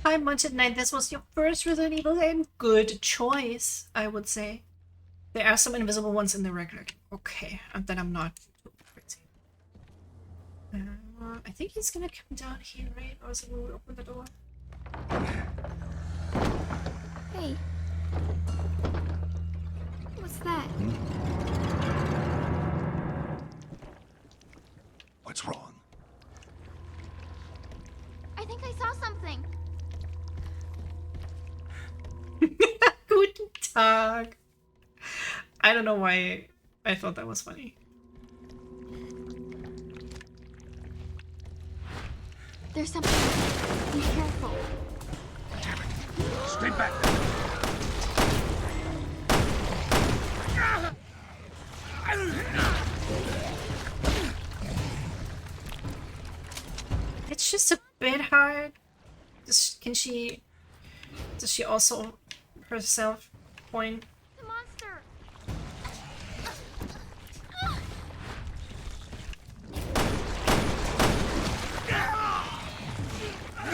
Hi, Munchit Knight. This was your first Resident Evil game. Good choice, I would say. There are some invisible ones in the regular game. Okay, and then I'm not crazy. I think he's gonna come down here, right? Or is it when we open the door? Hey. What's that? What's wrong? I think I saw something. Guten Tag. I don't know why I thought that was funny. There's something. Be careful. Damn it. Stay back. It's just a bit hard. Does she also herself point? The monster.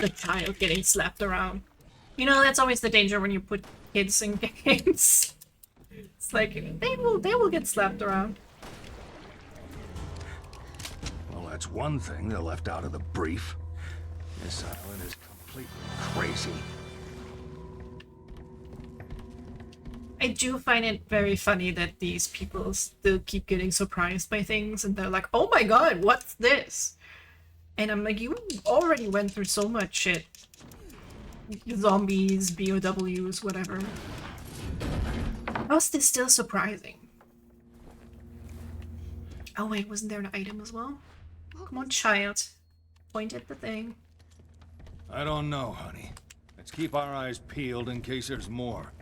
The child getting slapped around. You know, that's always the danger when you put kids in games. It's like they will get slapped around. Well, that's one thing they left out of the brief. This island is completely crazy. I do find it very funny that these people still keep getting surprised by things and they're like, oh my god, what's this? And I'm like, you already went through so much shit. Zombies, BOWs, whatever. How's this still surprising? Oh wait, wasn't there an item as well? Come on, child. Point at the thing. I don't know, honey. Let's keep our eyes peeled in case there's more.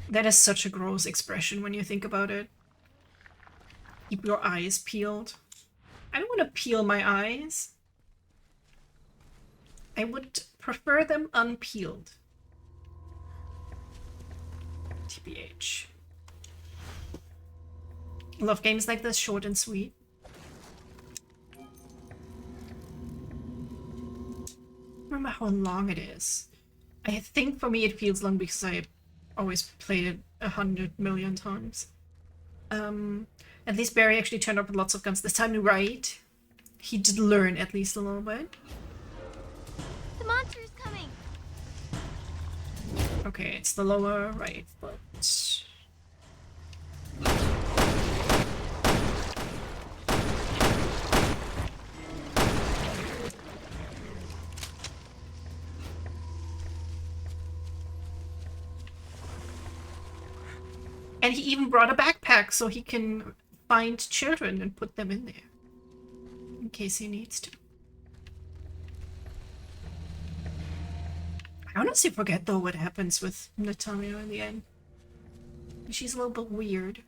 That is such a gross expression when you think about it. Keep your eyes peeled. I don't want to peel my eyes. I would prefer them unpeeled. TBH. Love games like this, short and sweet. Remember how long it is. I think for me it feels long because I always played it 100 million times. At least Barry actually turned up with lots of guns this time, right? He did learn at least a little bit. The monster's coming. Okay, it's the lower right, but... And he even brought a backpack so he can find children and put them in there. In case he needs to. I honestly forget though what happens with Natamia in the end. She's a little bit weird.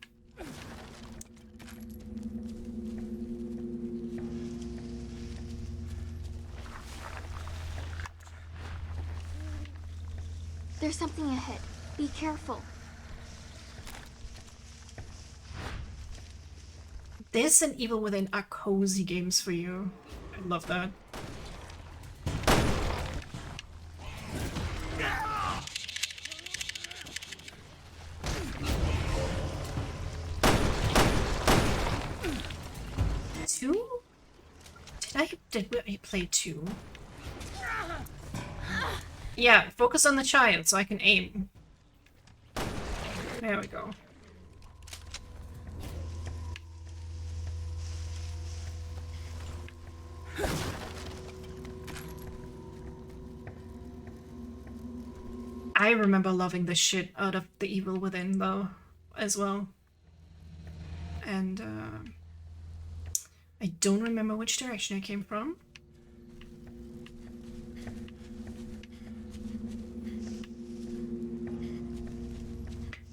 There's something ahead. Be careful. This and Evil Within are cozy games for you. I love that. Two? Did we play two? Yeah, focus on the child so I can aim. There we go. I remember loving the shit out of The Evil Within, though, as well. And, I don't remember which direction it came from.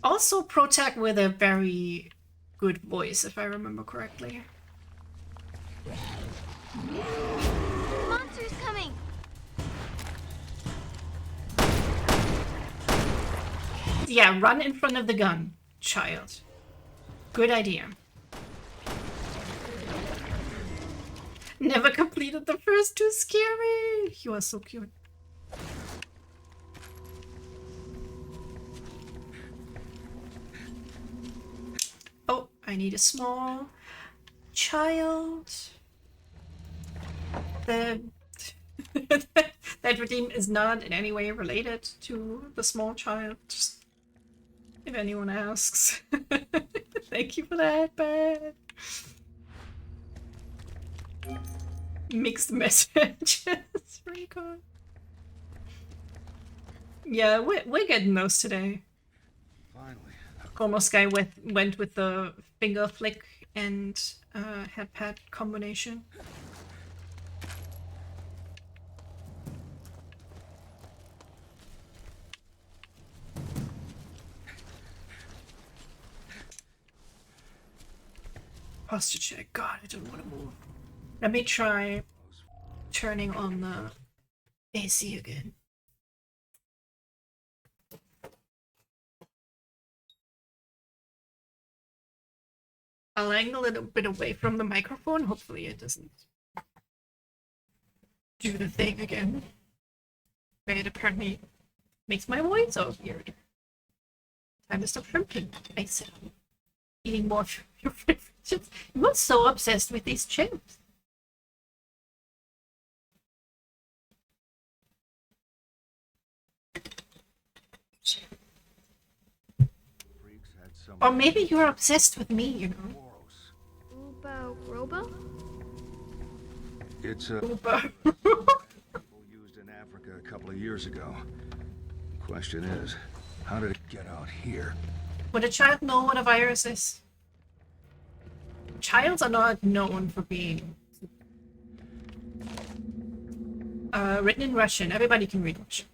Also, Protag with a very good voice, if I remember correctly. The monster's coming! Yeah, run in front of the gun, child. Good idea. Never completed the first two. Scary. You are so cute. Oh, I need a small child. The that redeem is not in any way related to the small child. Just if anyone asks. Thank you for that, bad. Mixed messages. Recon. Yeah, we're getting those today. Finally. Almost guy went with the finger flick and head pad combination. Posture check. God, I don't want to move. Let me try turning on the AC again. I'll angle it a bit away from the microphone. Hopefully it doesn't do the thing again. But it apparently makes my voice so weird. Time to stop shrimping. I said I'm eating more of your favorite chips. You were so obsessed with these chips. Or maybe you're obsessed with me, you know. Ubo Robo? It's a Ubo. used in Africa a couple of years ago. Question is, how did it get out here? Would a child know what a virus is? Childs are not known for being written in Russian. Everybody can read Russian.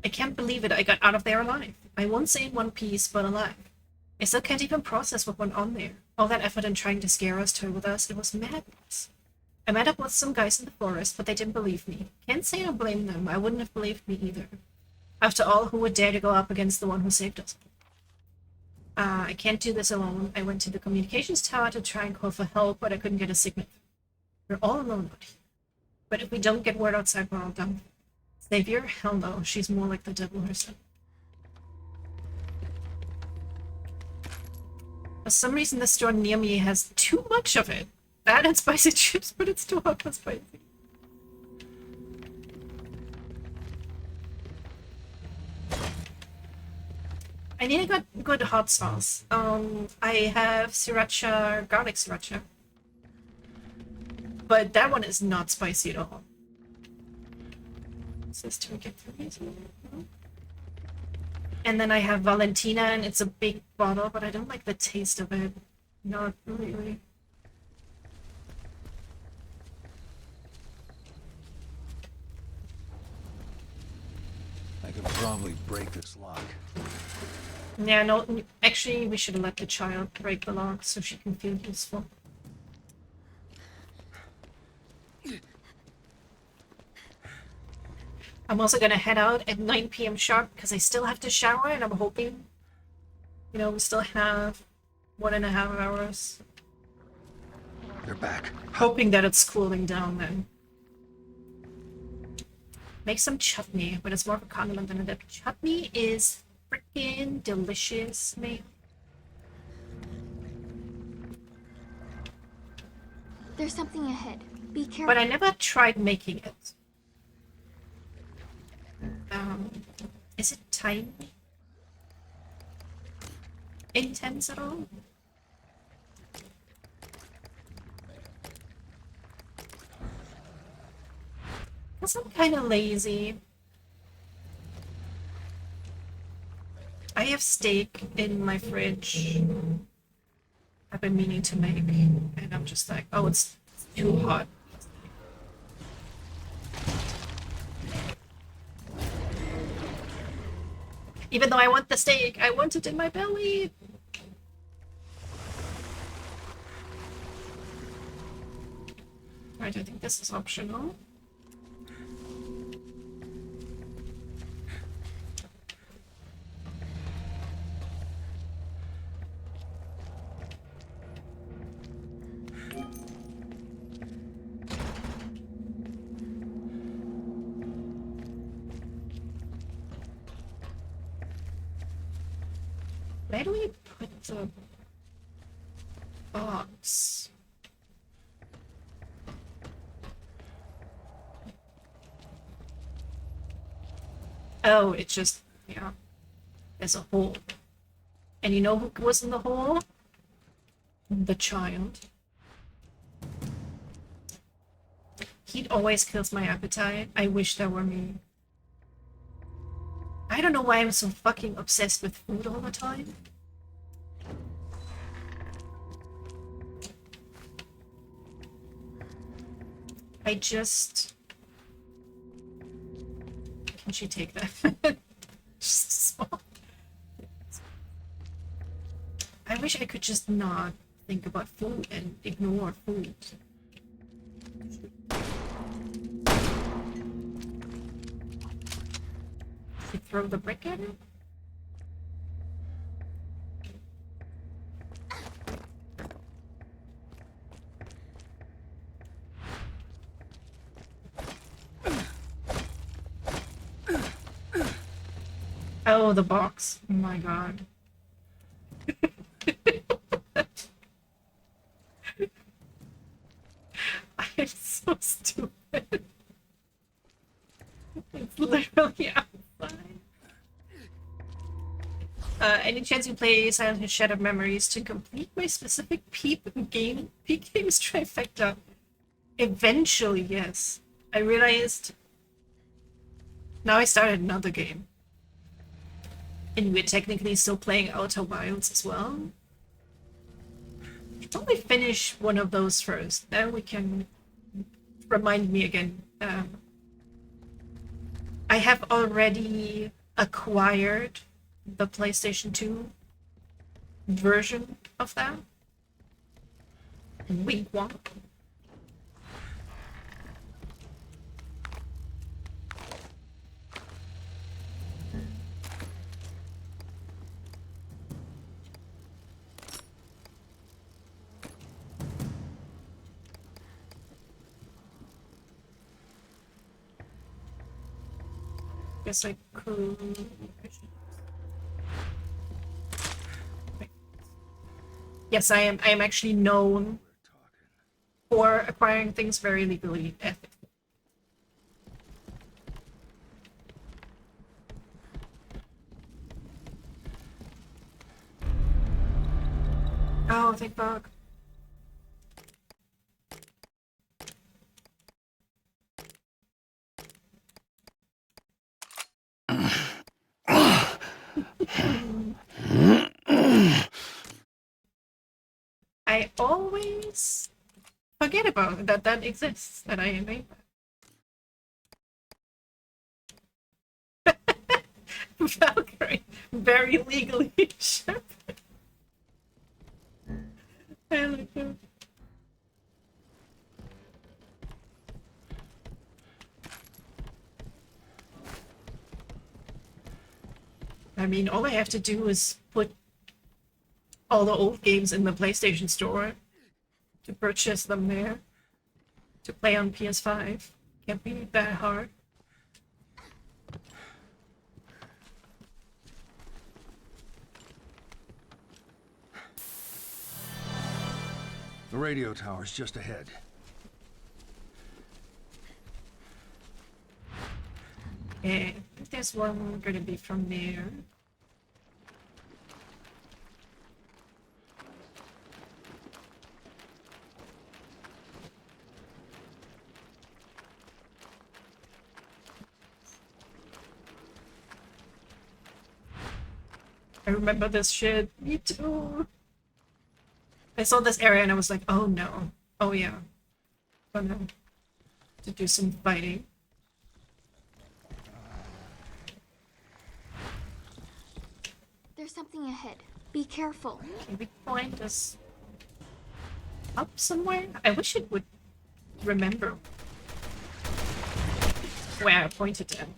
I can't believe it. I got out of there alive. I won't say in one piece, but alive. I still can't even process what went on there. All that effort in trying to scare us, toy with us, it was madness. I met up with some guys in the forest, but they didn't believe me. Can't say I blame them. I wouldn't have believed me either. After all, who would dare to go up against the one who saved us? I can't do this alone. I went to the communications tower to try and call for help, but I couldn't get a signal. We're all alone out here. But if we don't get word outside, we're all done. Savior? Hell no. She's more like the devil herself. For some reason, the store near me has too much of it. That and spicy chips, but it's too hot for spicy. I need a good hot sauce. I have sriracha, garlic sriracha. But that one is not spicy at all. What's this to get through these? And then I have Valentina, and it's a big bottle, but I don't like the taste of it. Not really. I could probably break this lock. Yeah, no, actually, we should have let the child break the lock so she can feel useful. I'm also gonna head out at 9 p.m. sharp because I still have to shower, and I'm hoping, you know, we still have 1.5 hours. They're back. Hoping that it's cooling down then. Make some chutney, but it's more of a condiment than a dip. Chutney is freaking delicious, man. There's something ahead. Be careful. But I never tried making it. Is it tiny? intense at all. Because I'm kind of lazy. I have steak in my fridge. I've been meaning to make, and I'm just like, oh, it's too hot. Even though I want the steak, I want it in my belly. Right, I think this is optional. Where do we put the box? Oh, it just, yeah, there's a hole. And you know who was in the hole? The child. Heat always kills my appetite. I wish that were me. I don't know why I'm so fucking obsessed with food all the time. I just... Can she take that? Just small. I wish I could just not think about food and ignore food. She throw the brick at it? Oh, the box. Oh my god. I'm so stupid. It's literally outside. Any chance you play Silent Hill Shattered Memories to complete my specific Peak Games trifecta? Eventually, yes. I realized... Now I started another game. And we're technically still playing Outer Wilds as well. Should probably finish one of those first, then we can remind me again. I have already acquired the PlayStation 2 version of that. Wink wonk. Guess I could... Yes, I am actually known for acquiring things very legally, ethically. Oh, thank fuck. I always forget about that exists, that I made that. Valkyrie, very legally shipped. I like it. I mean, all I have to do is put all the old games in the PlayStation Store to purchase them there to play on PS5. Can't be that hard. The radio tower's just ahead. Okay, I think there's one gonna be from there. I remember this shit. Me too. I saw this area and I was like, oh no. Oh yeah. Gonna to do some fighting. There's something ahead. Be careful. Can we point us up somewhere? I wish it would remember where I pointed at.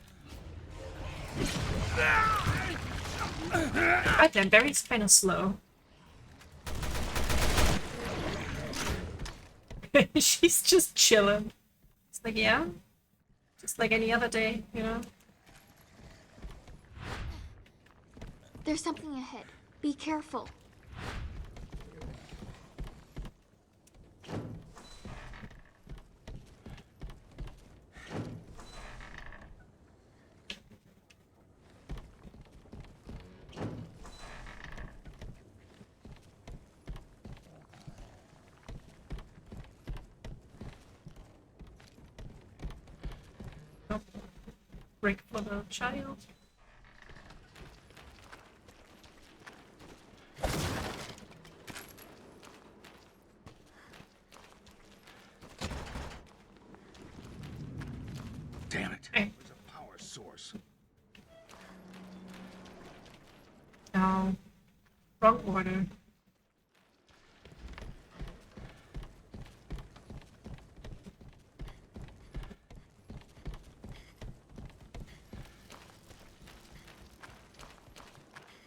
Goddamn, Barry's kind of slow. She's just chilling. It's like, yeah, just like any other day, you know? There's something ahead. Be careful. Oh. Break for the child. Damn it. Eh. There's a power source. No. Wrong order.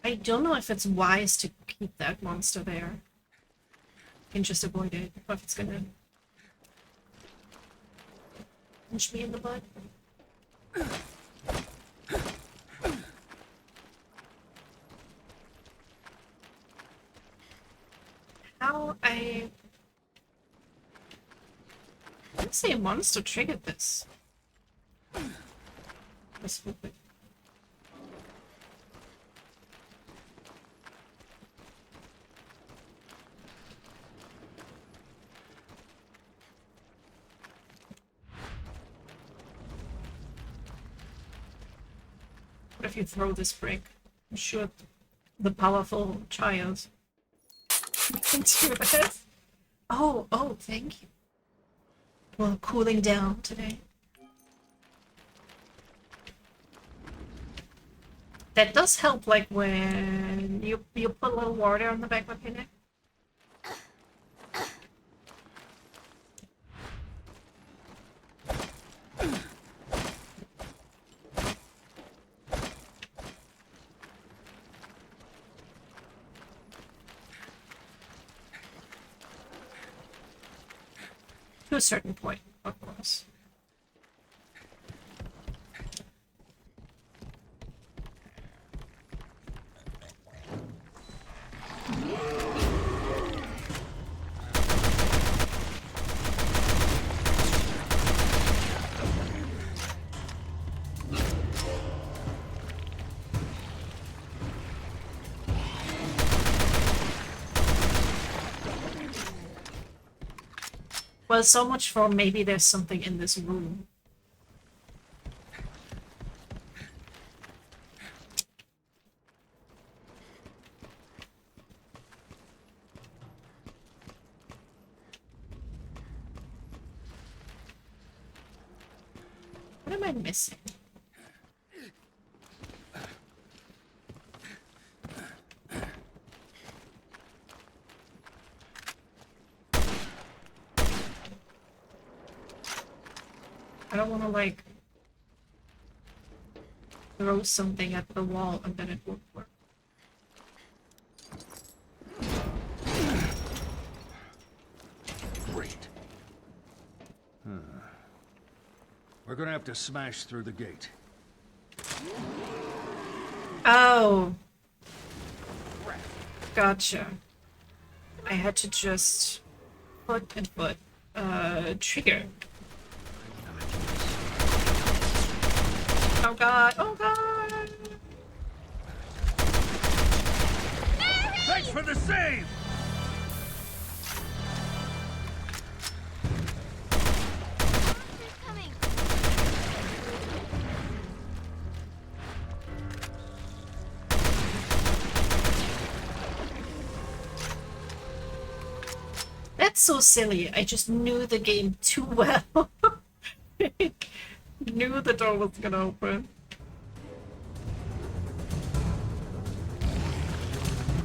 I don't know if it's wise to keep that monster there. You can just avoid it, or if it's gonna punch me in the butt. How I didn't say a monster triggered this. Let's flip it. What if you throw this brick? I'm sure the powerful child can do it. Oh, thank you. Well, cooling down today. That does help, like when you put a little water on the back of your neck. To a certain point, of course. Well, so much for maybe there's something in this room. What am I missing? I don't want to, like, throw something at the wall and then it won't work. Great. We're gonna have to smash through the gate. Oh. Gotcha. I had to just foot and foot. Trigger. Oh god, oh god! Thanks for the save! Monster's coming. It's so silly. I just knew the game too well. Knew the door was gonna open.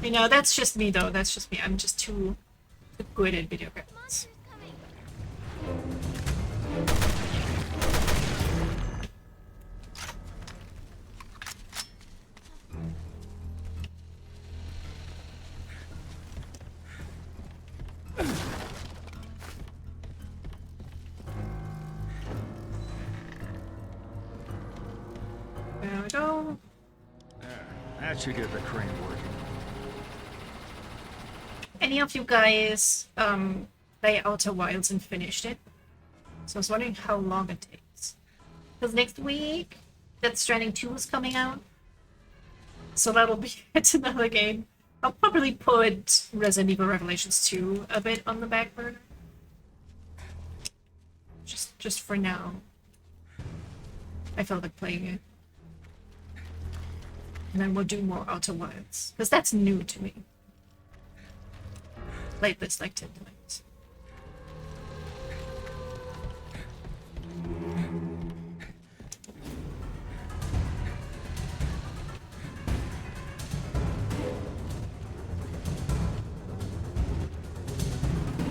You know, that's just me though. That's just me. I'm just too good at video games. There we go. There, that should get the crane working. Any of you guys play Outer Wilds and finished it? So I was wondering how long it takes. Because next week, Death Stranding 2 is coming out. So that'll be it's another game. I'll probably put Resident Evil Revelations 2 a bit on the back burner. Just for now. I felt like playing it. And then we'll do more Outer Wilds. Because that's new to me. Played this like 10 times.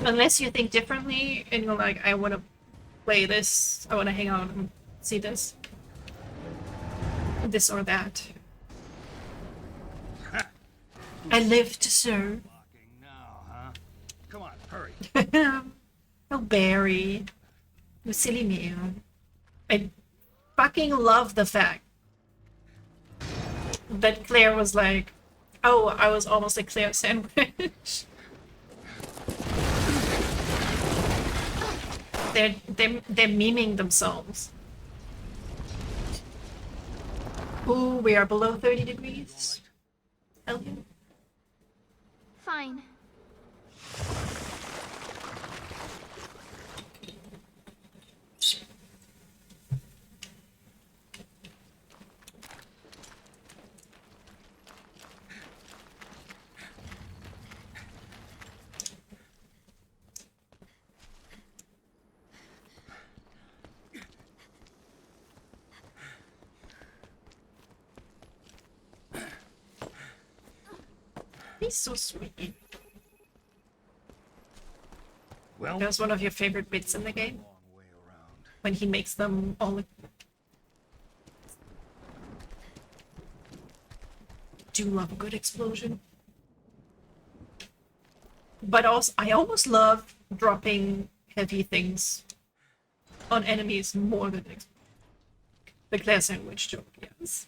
Unless you think differently and you're like, I want to play this, I want to hang out and see this. This or that. I live to serve. Now, huh? Come on, hurry. Oh, Barry. You silly man. I fucking love the fact that Claire was like, oh, I was almost a Claire sandwich. They're memeing themselves. Ooh, we are below 30 degrees. Hell yeah. Fine. He's so sweet. Well, That was one of your favorite bits in the game? When he makes them all... Do love a good explosion. But also, I almost love dropping heavy things on enemies more than the Claire sandwich joke, yes.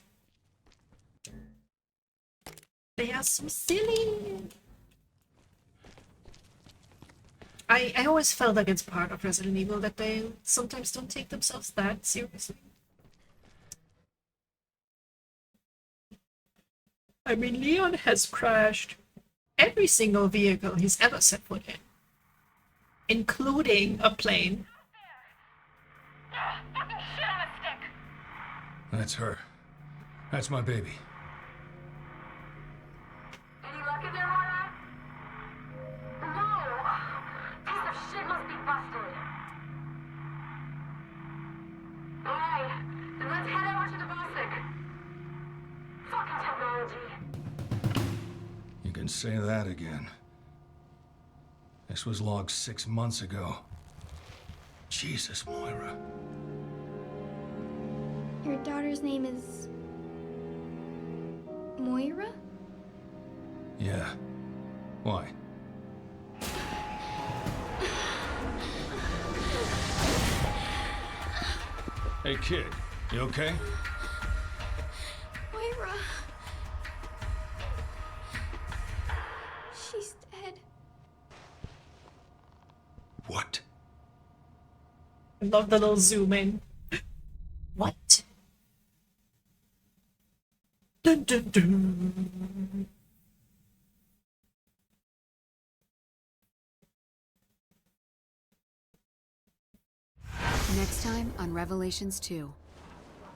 They are so silly. I always felt like it's part of Resident Evil that they sometimes don't take themselves that seriously. I mean, Leon has crashed every single vehicle he's ever set foot in, including a plane. Fucking shit on a stick! that's her. That's my baby. Any luck in there, Moira? No! Piece of shit must be busted. Alright, then let's head over to the Bostic. Fucking technology. You can say that again. This was logged 6 months ago. Jesus, Moira. Your daughter's name is... Moira? Yeah. Why? Hey, kid. You okay? Moira. She's dead. What? I love the little zoom in. What? Dun, dun, dun. Next time on Revelations 2.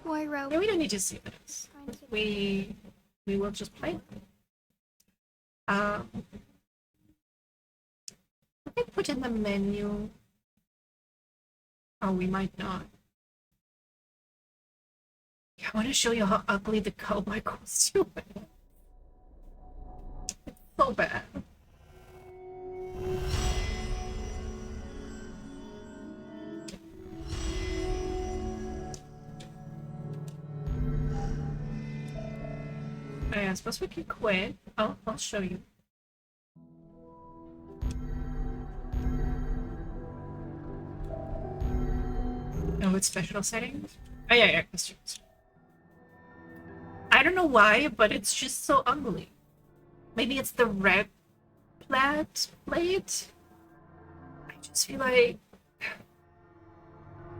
Moira. Yeah, we don't need to see this. We will just play. We can put in the menu. Oh, we might not. Yeah, I want to show you how ugly the cowboy costume is. It's so bad. I suppose we can quit. I'll show you. Oh, it's special settings? Oh yeah, costumes. I don't know why, but it's just so ugly. Maybe it's the red plate? I just feel like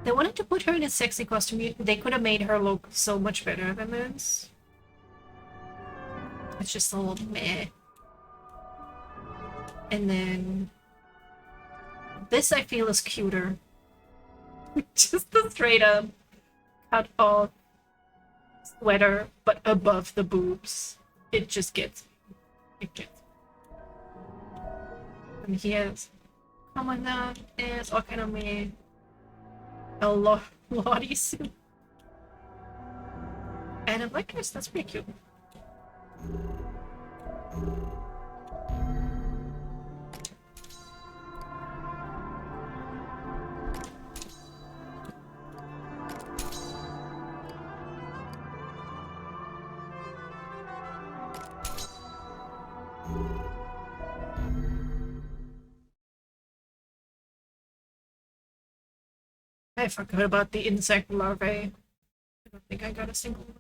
they wanted to put her in a sexy costume. They could have made her look so much better than this. It's just a little meh. And then this I feel is cuter. Just the straight up cut off sweater, but above the boobs. It just gets me. It gets me. And he has someone that is all kind of me a Lottie suit. And I'm like, yes, that's pretty cute. I forgot about the insect larvae. I don't think I got a single one.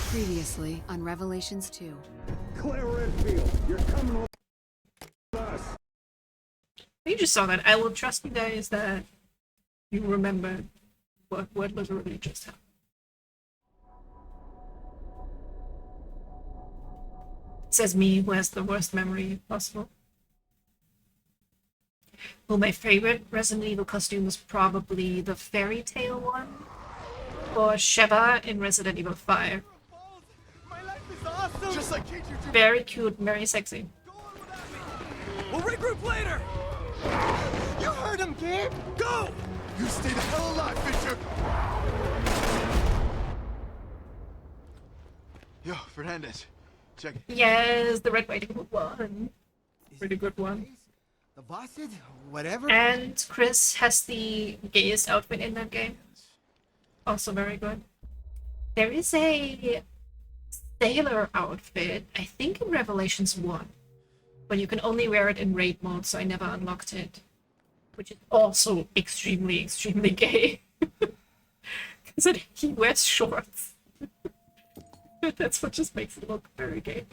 Previously on Revelations 2. Claire Redfield, you're coming with us. You just saw that. I will trust you guys that you remember what literally just happened. Says me, who has the worst memory possible. Well, my favorite Resident Evil costume was probably the fairy tale one, or Sheva in Resident Evil 5. My life is awesome. Just like KG2. Very cute, very sexy. We'll regroup later. You heard him, kid. Go. You stay the hell alive, Fisher. Yo, Fernandez, check it. Yes, the Red Riding Hood one. Pretty good one. The Boston, whatever. And Chris has the gayest outfit in that game. Also very good. There is a sailor outfit, I think in Revelations 1. But you can only wear it in raid mode, so I never unlocked it. Which is also extremely, extremely gay. Because he wears shorts. That's what just makes it look very gay.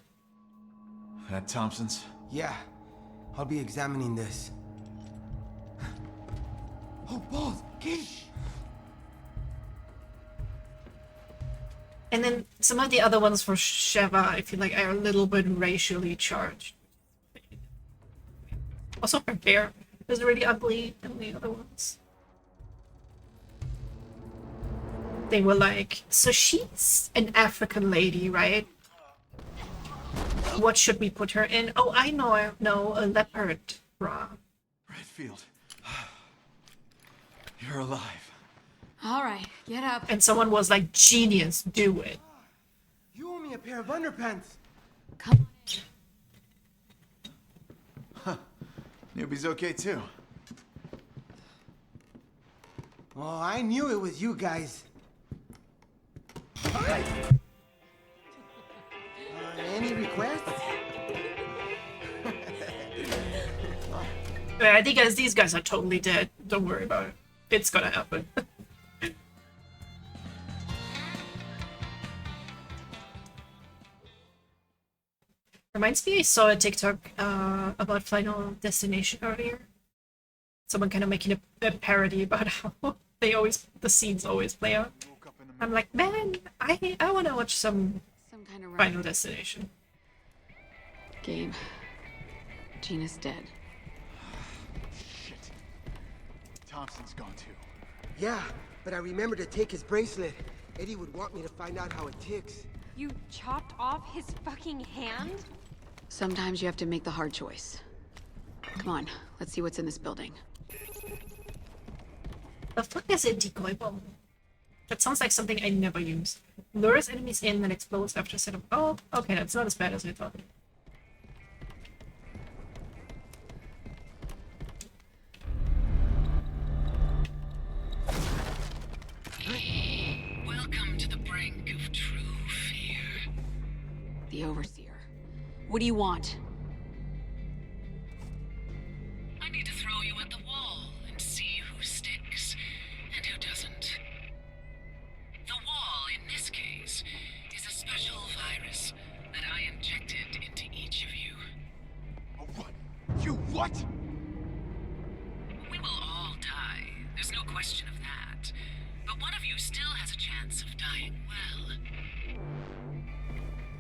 That Thompson's? Yeah, I'll be examining this. Oh, balls! Kid! And then some of the other ones for Sheva, I feel like are a little bit racially charged. Also her hair is really ugly in the other ones. They were like, so she's an African lady, right? What should we put her in? Oh, I know, a leopard bra. Redfield. You're alive. All right, get up. And someone was like, genius, do it. You owe me a pair of underpants. Come Huh. Newbie's okay too. Oh, I knew it was you guys. Any requests? I think as these guys are totally dead. Don't worry about it. It's gonna happen. Reminds me, I saw a TikTok about Final Destination earlier. Someone kind of making a parody about how the scenes always play out. I'm like, man, I want to watch some kind of Final Destination. Gabe. Gina's dead. Shit. Thompson's gone too. Yeah, but I remember to take his bracelet. Eddie would want me to find out how it ticks. You chopped off his fucking hand? Sometimes you have to make the hard choice. Come on, let's see what's in this building. The fuck is a decoy bomb? That sounds like something I never use. Lures enemies in and explodes after setup. Oh, okay, that's not as bad as I thought. Welcome to the brink of true fear. The Overseer. What do you want? I need to throw you at the wall and see who sticks and who doesn't. The wall, in this case, is a special virus that I injected into each of you. What? You what? We will all die. There's no question of that. But one of you still has a chance of dying well.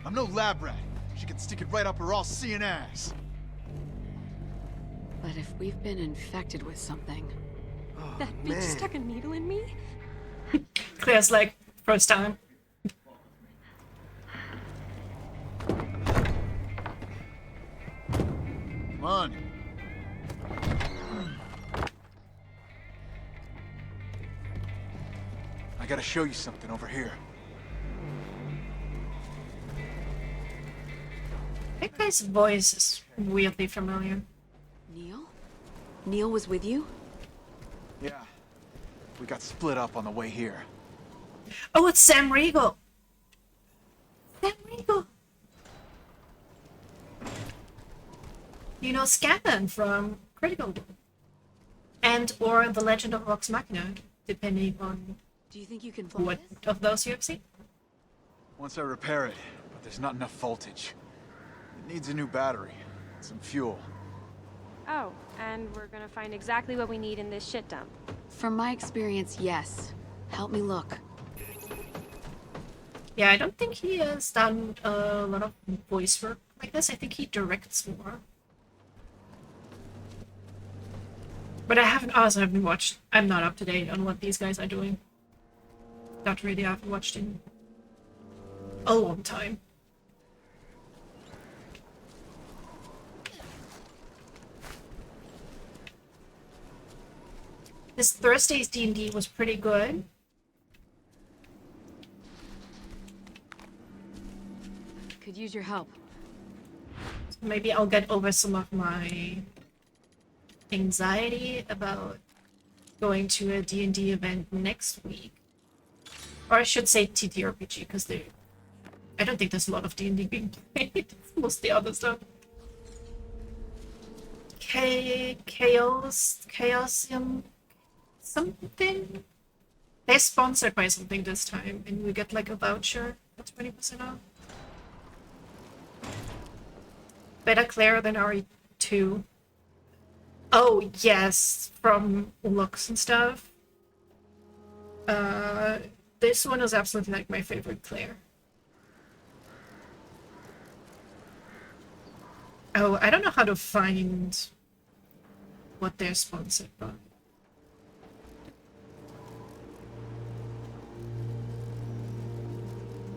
I'm no lab rat. She can stick it right up her all-seeing ass. But if we've been infected with something... That bitch stuck a needle in me? Claire's like, first time. Come on. I gotta show you something over here. That guy's voice is weirdly familiar. Neil? Neil was with you? Yeah. We got split up on the way here. Oh, it's Sam Riegel! Sam Riegel! You know Scanlan from Critical Role. And or The Legend of Vox Machina, depending on Do you think you can fly what this? of those you have seen. Once I repair it, but there's not enough voltage. It needs a new battery, and some fuel. Oh, and we're gonna find exactly what we need in this shit dump. From my experience, yes. Help me look. Yeah, I don't think he has done a lot of voice work like this. I think he directs more. But I haven't watched. I'm not up to date on what these guys are doing. Not really. I haven't watched in a long time. This Thursday's D&D was pretty good. Could use your help. So maybe I'll get over some of my anxiety about going to a D&D event next week. Or I should say TTRPG, because I don't think there's a lot of D&D being played. It's mostly other stuff. Chaosium something? They're sponsored by something this time, and we get like a voucher for 20% off. Better Claire than RE2. Oh, yes, from looks and stuff. This one is absolutely like my favorite Claire. Oh, I don't know how to find what they're sponsored by.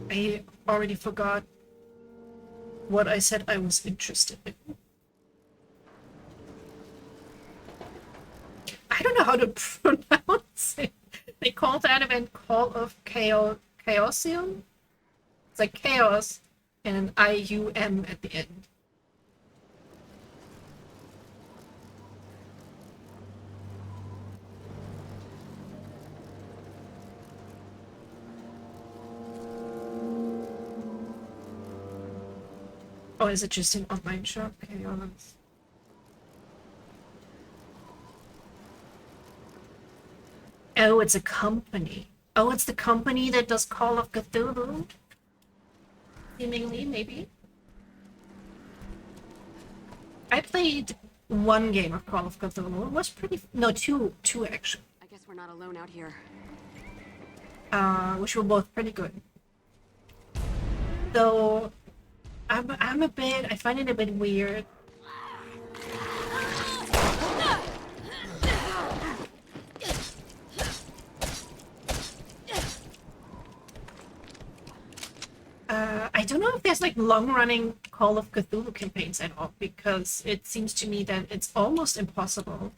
I already forgot what I said I was interested in. I don't know how to pronounce it. They call that event Call of Chaosium. It's like chaos and an IUM at the end. Oh, is it just an online shop? Chaos. Oh, it's a company. Oh, it's the company that does Call of Cthulhu? Seemingly, maybe. I played one game of Call of Cthulhu. It was pretty... No, two actually. I guess we're not alone out here. Which were both pretty good. Though, I find it a bit weird. I don't know if there's like long-running Call of Cthulhu campaigns at all, because it seems to me that it's almost impossible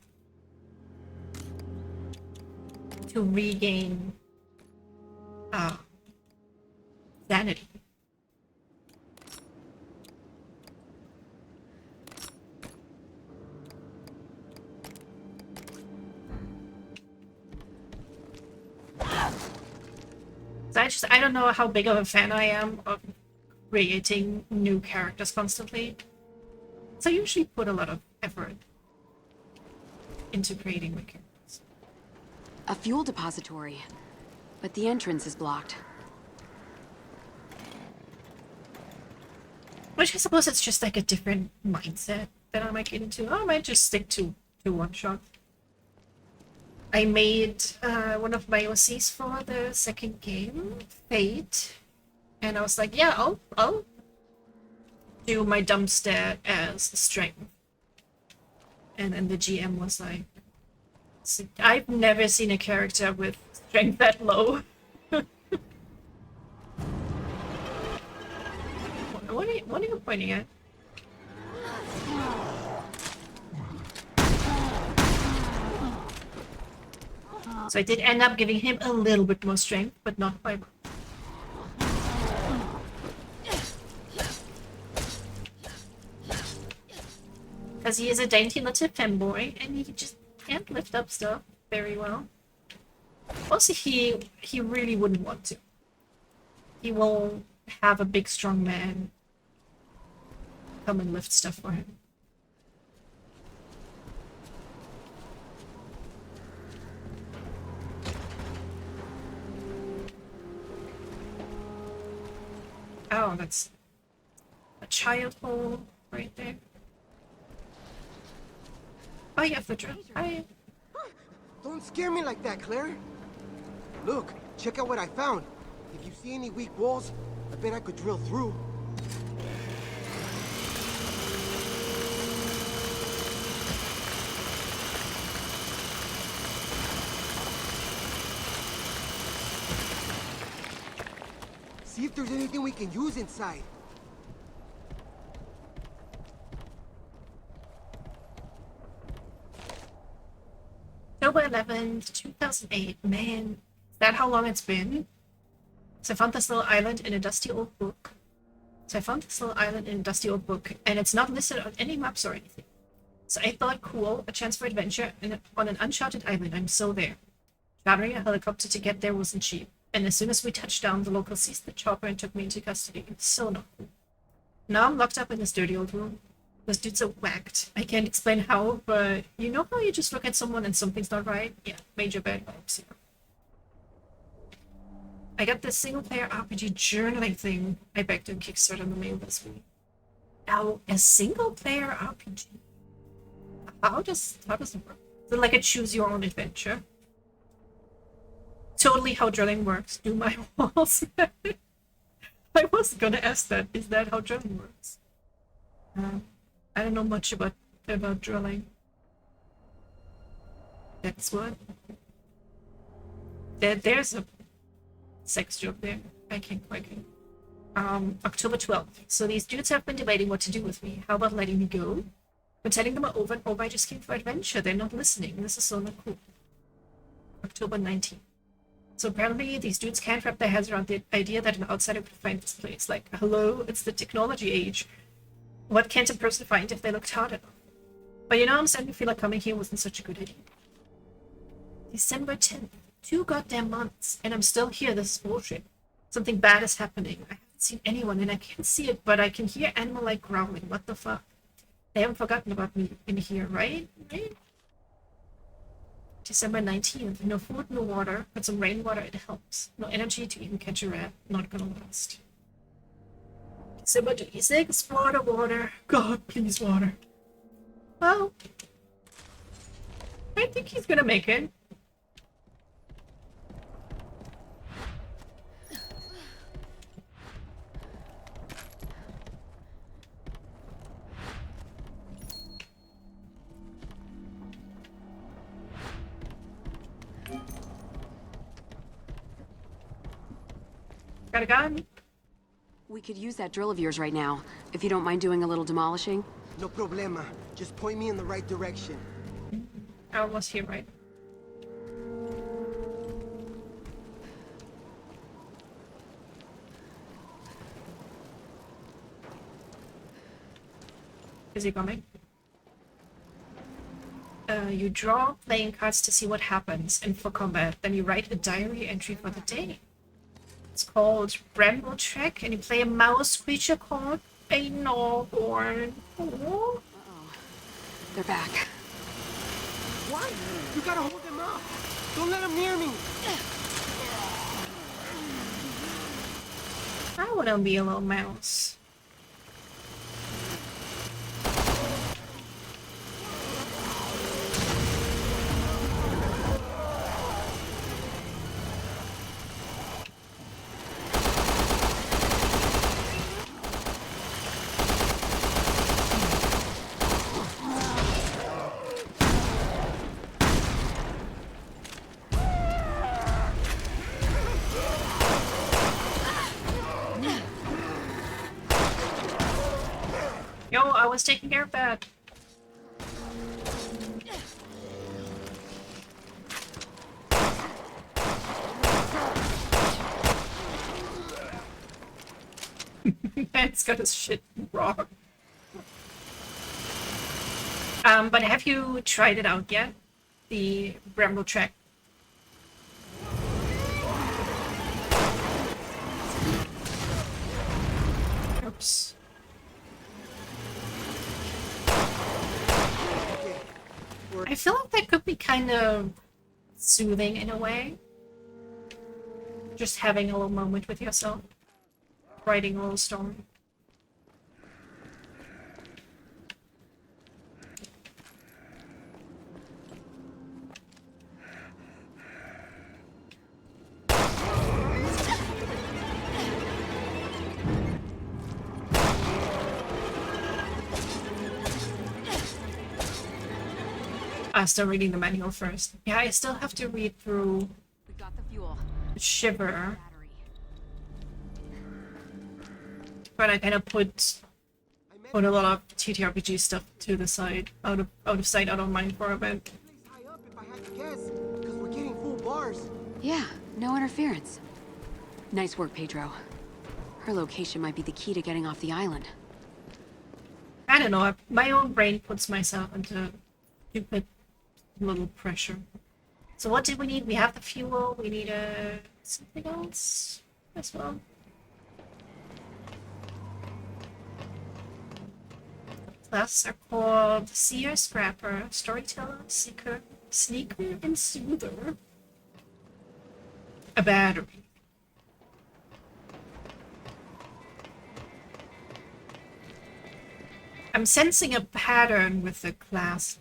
to regain sanity. So I don't know how big of a fan I am of creating new characters constantly. So I usually put a lot of effort into creating my characters. A fuel depository, but the entrance is blocked. Which I suppose it's just like a different mindset that I might get into. I might just stick to one shot. I made one of my OCs for the second game, Fate, and I was like, yeah, I'll do my dump stat as strength. And then the GM was like, I've never seen a character with strength that low. What are you pointing at? So I did end up giving him a little bit more strength, but not by much. Because he is a dainty little femboy, and he just can't lift up stuff very well. Also, he really wouldn't want to. He will have a big, strong man come and lift stuff for him. Oh, that's a child hole right there. Oh, you have the drill. Hi. Don't scare me like that, Claire. Look, check out what I found. If you see any weak walls, I bet I could drill through. See if there's anything we can use inside. October 11th, 2008. Man, is that how long it's been? So I found this little island in a dusty old book. And it's not listed on any maps or anything. So I thought, cool, a chance for adventure on an uncharted island. I'm so there. Chartering a helicopter to get there wasn't cheap. And as soon as we touched down, the local seized the chopper and took me into custody. It's so not cool. Now I'm locked up in this dirty old room. Those dudes are whacked. I can't explain how, but you know how you just look at someone and something's not right? Yeah, major bad vibes here. I got this single-player RPG journaling thing I backed on Kickstarter in the mail this week. Now, a single-player RPG? How does it work? Is it like a choose-your-own-adventure? Totally how drilling works. Do my walls. I was gonna ask that. Is that how drilling works? I don't know much about drilling. That's what. There's a sex joke there. I can't quite get it. October 12th. So these dudes have been debating what to do with me. How about letting me go? But telling them over and over I just came for adventure. They're not listening. This is so not cool. October 19th. So apparently these dudes can't wrap their heads around the idea that an outsider could find this place. Like, hello, it's the technology age. What can't a person find if they looked hard enough? But you know, I'm starting to feel like coming here wasn't such a good idea. December 10th. 2 goddamn months, and I'm still here. This is bullshit. Something bad is happening. I haven't seen anyone, and I can't see it, but I can hear animal-like growling. What the fuck? They haven't forgotten about me in here, right? December 19th. No food, no water, but some rainwater, it helps. No energy to even catch a rat. Not gonna last. December 26th. Water. God, please, water. Well, I think he's gonna make it. Got a gun. We could use that drill of yours right now, if you don't mind doing a little demolishing. No problema. Just point me in the right direction. I was here, right? Is he coming? You draw playing cards to see what happens, and for combat, then you write a diary entry for the day. It's called Bramble Trek, and you play a mouse creature called a Norborn. Oh. They're back. What? You gotta hold them up. Don't let them near me. I wanna be a little mouse. Yo, I was taking care of that. Man's got his shit wrong. But have you tried it out yet? The Bramble Trek? Oops. I feel like that could be kind of soothing in a way. Just having a little moment with yourself. Writing a little story. Still reading the manual first. Yeah, I still have to read through We got the fuel. Shiver. But I kind of put a lot of TTRPG stuff to the side, out of sight, out of mind for a bit. Guess, because we're getting full bars. Yeah, no interference. Nice work, Pedro. Her location might be the key to getting off the island. I don't know. My own brain puts myself into stupid little pressure. So what did we need? We have the fuel. We need something else as well. Classes are called Seer, Scrapper, Storyteller, Seeker, Sneaker, and Soother. A battery. I'm sensing a pattern with the class.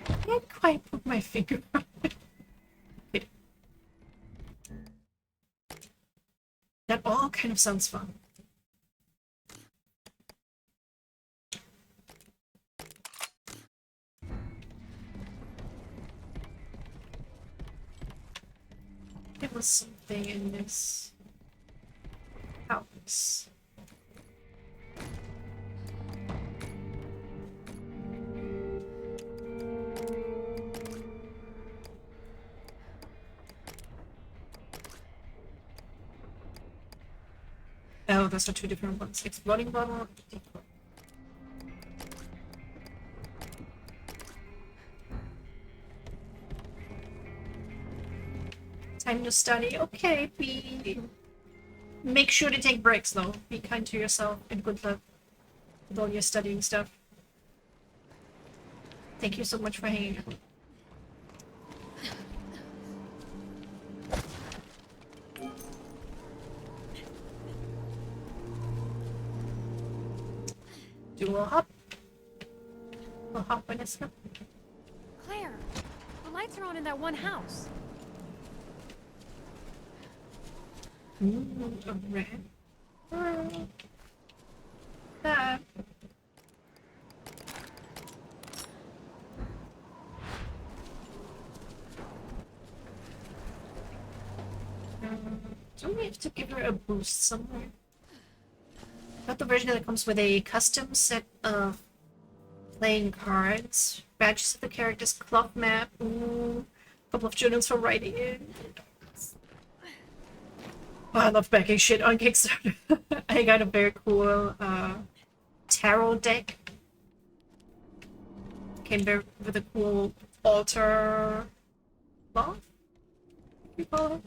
I can't quite put my finger on it. That all kind of sounds fun. There was something in this house. Oh, those are two different ones. Exploding bottle. Time to study. Okay, make sure to take breaks though. Be kind to yourself and good luck with all your studying stuff. Thank you so much for hanging out. Do a hop. A hop and a skip. Claire, the lights are on in that one house. A red. That. Do we believe to give her a boost somewhere. Got the version that comes with a custom set of playing cards, badges of the characters, cloth map, ooh, couple of journals for writing it. Oh, I love backing shit on Kickstarter. I got a very cool tarot deck. Came there with a cool altar cloth, you call it.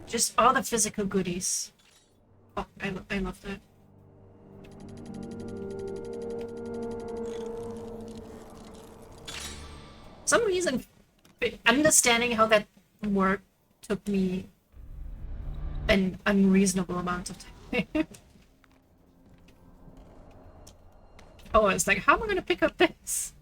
Just all the physical goodies. Oh, I love that. For some reason, understanding how that worked took me an unreasonable amount of time. Oh, it's like, how am I gonna pick up this?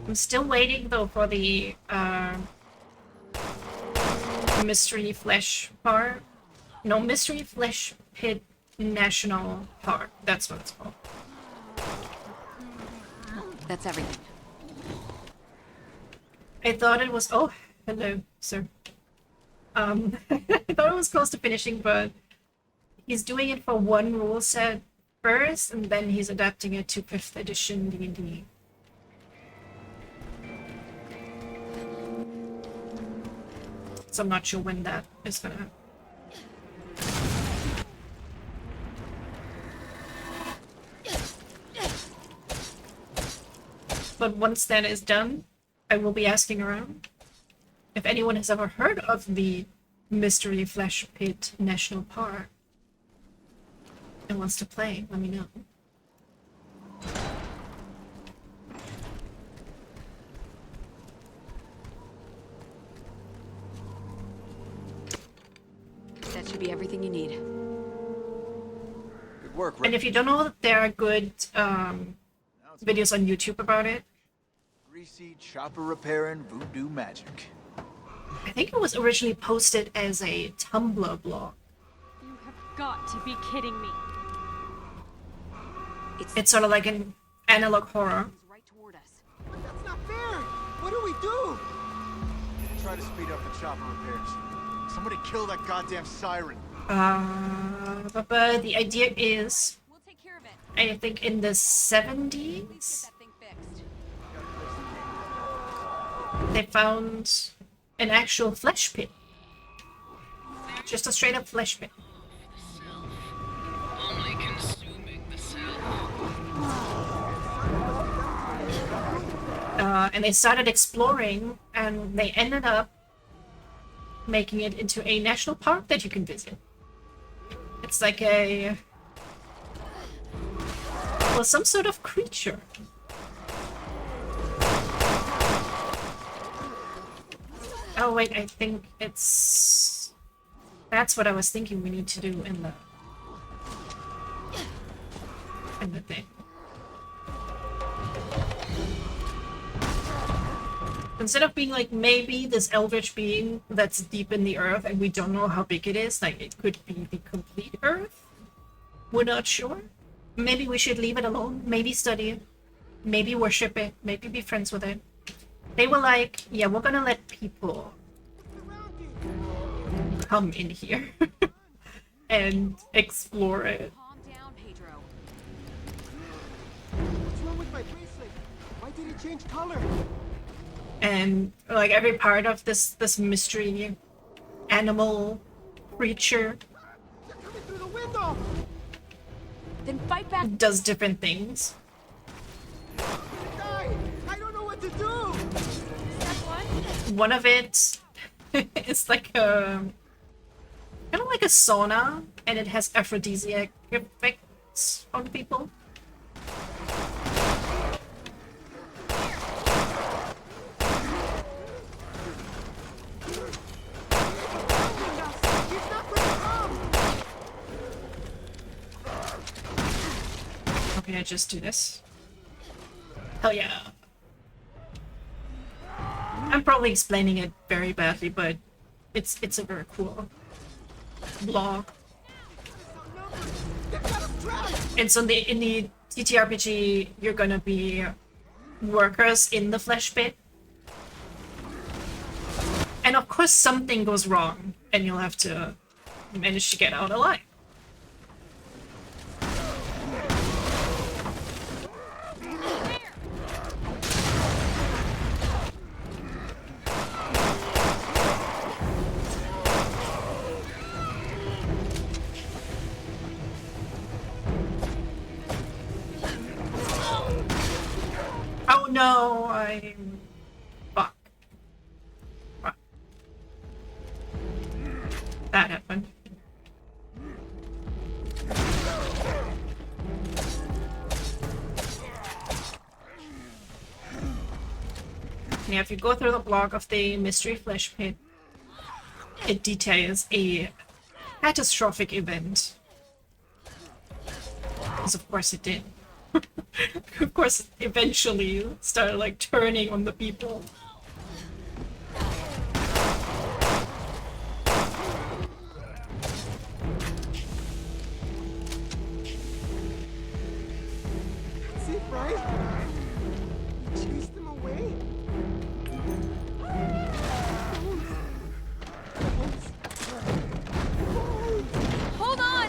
I'm still waiting though for the Mystery Flesh Park. No, Mystery Flesh Pit National Park. That's what it's called. That's everything. I thought it was. Oh, hello, sir. I thought it was close to finishing, but he's doing it for one rule set first, and then he's adapting it to 5th edition D&D. So I'm not sure when that is gonna happen. But once that is done, I will be asking around. If anyone has ever heard of the Mystery Flesh Pit National Park and wants to play, let me know. That should be everything you need. Good work, And if you don't know, there are good videos on YouTube about it. Greasy chopper repairing voodoo magic. I think it was originally posted as a Tumblr blog. You have got to be kidding me. It's sort of like an analog horror. Right toward us. That's not fair! What do we do? Try to speed up the chopper repairs. Somebody kill that goddamn siren. But the idea is, We'll take care of it. I think in the 70s, That thing fixed. they found an actual flesh pit. Just a straight up flesh pit. Only consuming the self. And they started exploring, and they ended up making it into a national park that you can visit. It's like a... well, some sort of creature. Oh wait, I think it's... that's what I was thinking we need to do in the thing. Instead of being like, maybe this eldritch being that's deep in the earth and we don't know how big it is, like it could be the complete earth. We're not sure. Maybe we should leave it alone, maybe study it, maybe worship it, maybe be friends with it. They were like, yeah, we're gonna let people come in here and explore it. Calm down, Pedro. What's wrong with my bracelet? Why did it change color? And like every part of this mystery animal creature They're coming through the window! Then fight back. does different things. Die! I don't know what to do! Step one. One of it is like a kind of like a sauna, and it has aphrodisiac effects on people. He's not gonna come! Okay, Can I just do this? Hell yeah. I'm probably explaining it very badly, but it's a very cool blog. And so in the TTRPG, you're gonna be workers in the flesh pit. And of course something goes wrong, and you'll have to manage to get out alive. Oh no, I'm... Fuck. What? That happened. Yeah, if you go through the blog of the Mystery Flesh Pit, it details a catastrophic event. Because of course it did. Of course, it eventually started like turning on the people. That's it, right? You chased them away? Hold on!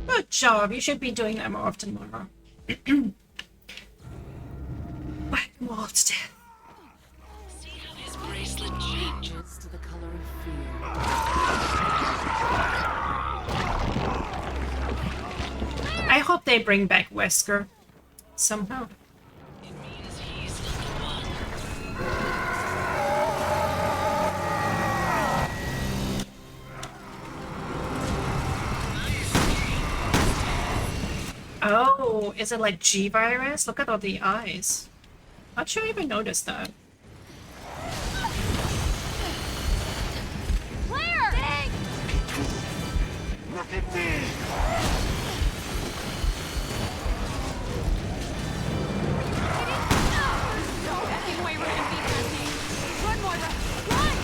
Good job. You should be doing that more often, Mara. Whack Walt's death. See how his bracelet changes to the color of fear. I hope they bring back Wesker somehow. It means he's not the one. Oh, is it like G-Virus? Look at all the eyes. Not sure I even noticed that. Claire! Dang! Look at me! No effing way we're gonna beat that thing! Run, Moira! Run!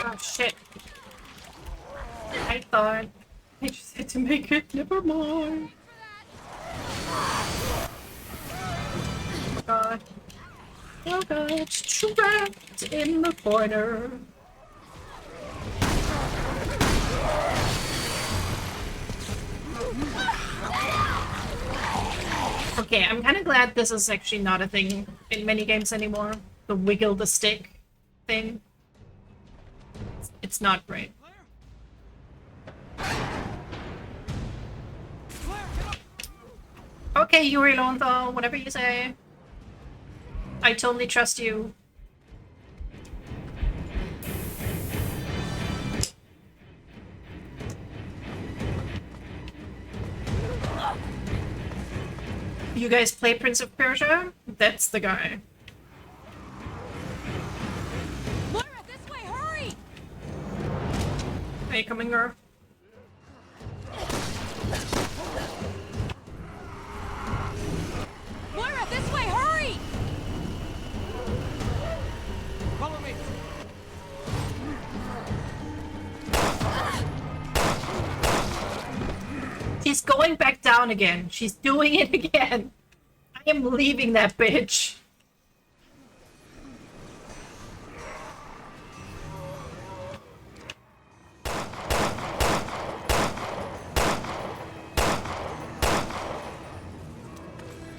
Oh shit. I thought I just had to make it. Never mind. Oh god. Oh god, it's trapped in the corner. Okay, I'm kind of glad this is actually not a thing in many games anymore. The wiggle the stick thing. It's not great. Okay, Yuri Lowenthal, whatever you say. I totally trust you. You guys play Prince of Persia? That's the guy. Moira, this way, hurry! Are you coming, girl? Moira, this way, hurry! Follow me. She's going back down again. She's doing it again. I am leaving that bitch.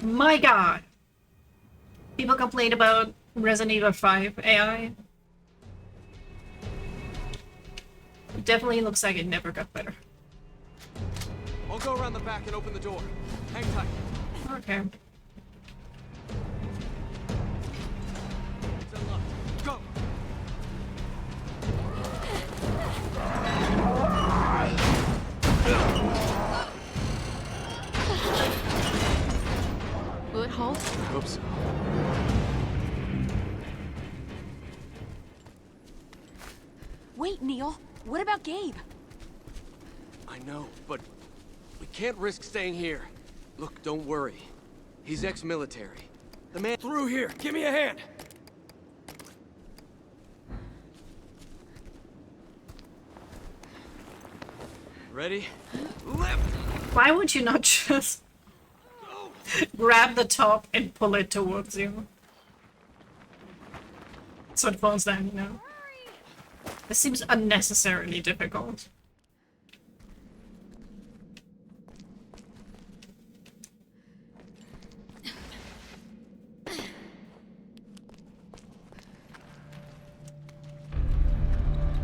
My god. People complain about Resident Evil 5 AI. It definitely looks like it never got better. I'll go around the back and open the door. Hang tight. Okay. It's unlocked. Go! Will it hold? Hope so. Wait, Neil. What about Gabe? I know, but we can't risk staying here. Look, don't worry. He's ex-military. The man through here. Give me a hand. Ready? Lift! Why would you not just grab the top and pull it towards you? So it falls down, you know? This seems unnecessarily difficult.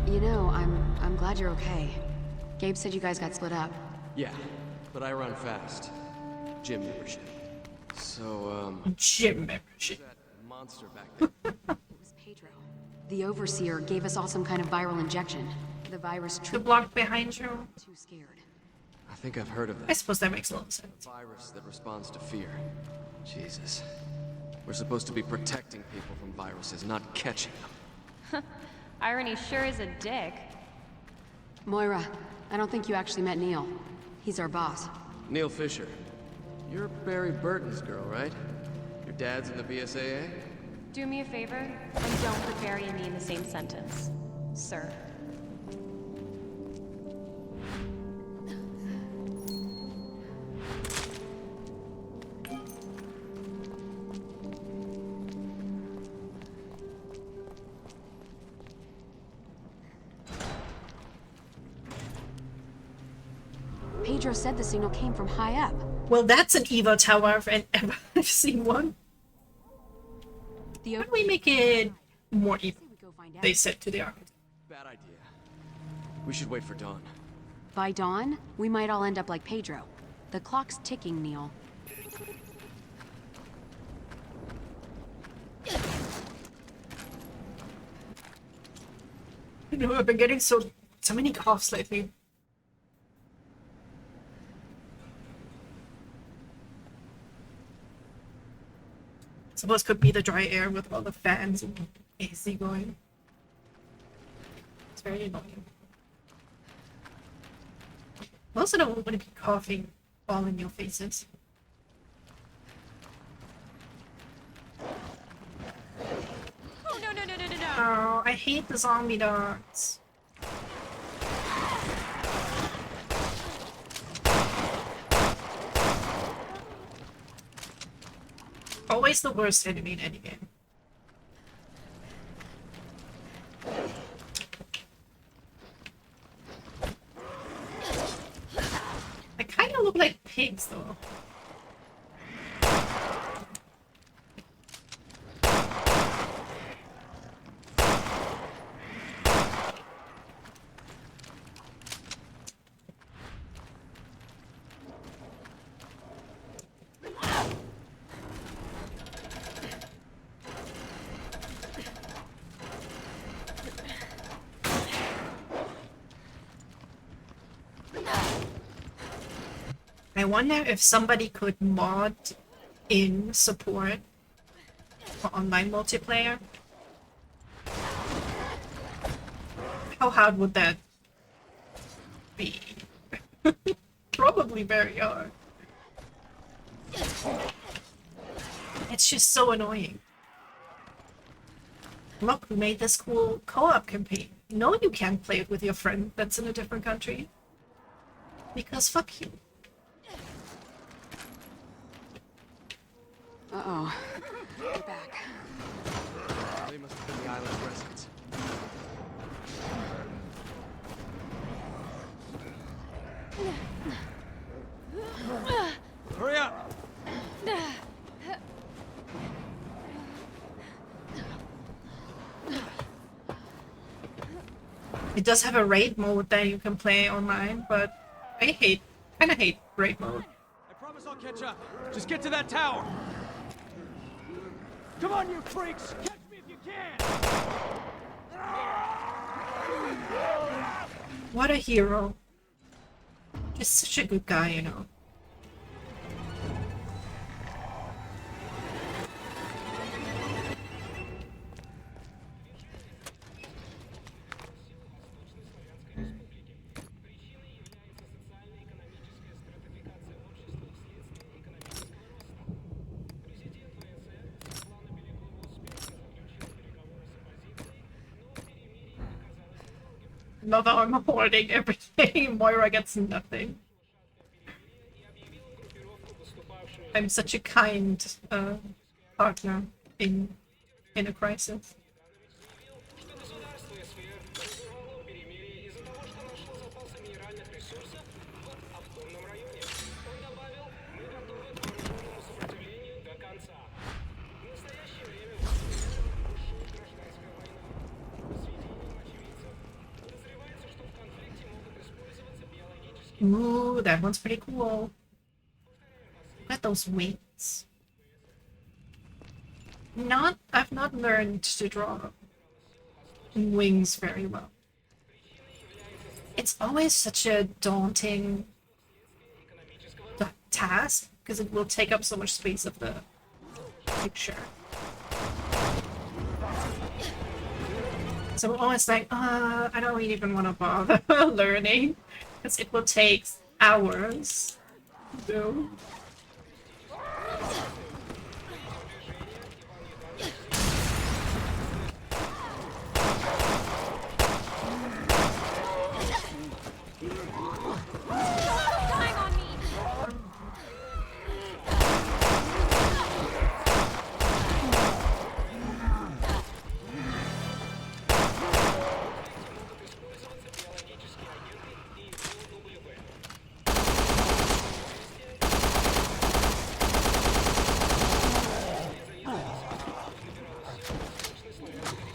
You know, I'm glad you're okay. Gabe said you guys got split up. Yeah, but I run fast. Gym membership. So, Gym membership. that monster back there. It was Pedro. The Overseer gave us all some kind of viral injection. The virus The block behind you. too scared. I think I've heard of I that. suppose that makes a lot of sense. Virus that responds to fear. Jesus. We're supposed to be protecting people from viruses, not catching them. Irony sure is a dick. Moira, I don't think you actually met Neil. He's our boss. Neil Fisher. You're Barry Burton's girl, right? Your dad's in the BSAA? Do me a favor, and don't put Barry and me in the same sentence, sir. Pedro said the signal came from high up. Well, that's an Evo tower if I've seen one. How do we make it more Evo? They said to the architect. Bad idea. We should wait for dawn. By dawn, we might all end up like Pedro. The clock's ticking, Neil. You know, I've been getting so many coughs lately. Suppose could be the dry air with all the fans and AC going. It's very annoying. I also don't want to be coughing all in your faces. Oh, no, no, no, no, no, no! Oh, I hate the zombie dogs. Always the worst enemy in any game. They kind of look like pigs, though. I wonder if somebody could mod in support for online multiplayer. How hard would that be. Probably very hard. It's just so annoying. Look, we made this cool co-op campaign. No, you can't play it with your friend that's in a different country. Because fuck you. Uh-oh. We're back. They must have been the island residents. Hurry up! It does have a raid mode that you can play online, but I kinda hate raid mode. I promise I'll catch up. Just get to that tower. Come on, you freaks! Catch me if you can! What a hero. Just such a good guy, you know. Love how I'm hoarding everything. Moira gets nothing. I'm such a kind partner in a crisis. Ooh, that one's pretty cool. Look at those wings. I've not learned to draw wings very well. It's always such a daunting task because it will take up so much space of the picture. So I'm always like, I don't really even want to bother learning. Because it will take hours. No.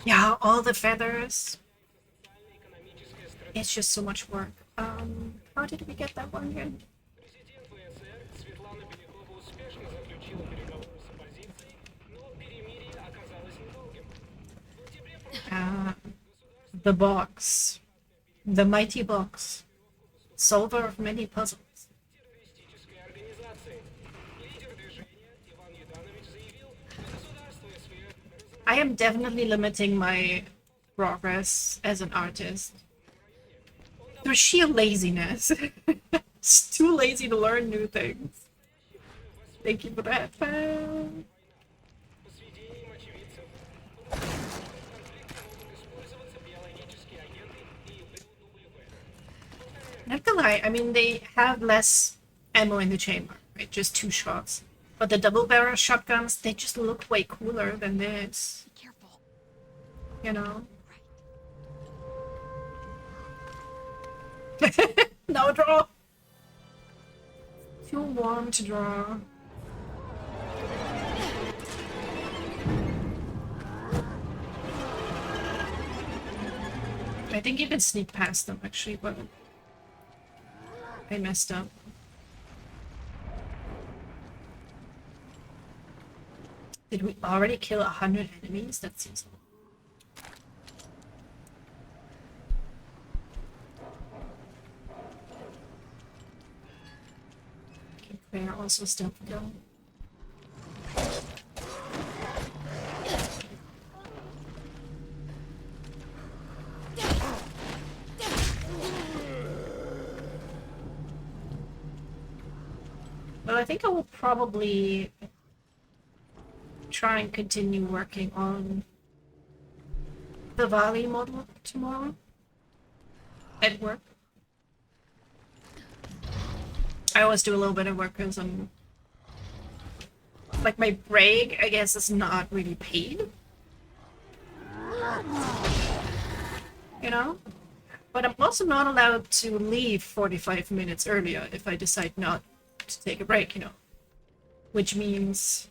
Yeah, all the feathers. It's just so much work. How did we get that one again? The box. The mighty box. Solver of many puzzles. I am definitely limiting my progress as an artist through sheer laziness. It's too lazy to learn new things. Thank you for that, fan. Not gonna lie, I mean, they have less ammo in the chamber, right? Just 2 shots. But the double barrel shotguns, they just look way cooler than this. Be careful. You know? No draw! Too warm to draw. I think you can sneak past them actually, but I messed up. Did we already kill 100 enemies? That seems low. Okay, Claire also still to go. Well, I think I will probably try and continue working on the Valley model tomorrow at work. I always do a little bit of work because I'm like, my break, I guess, is not really paid. You know? But I'm also not allowed to leave 45 minutes earlier if I decide not to take a break, you know. Which means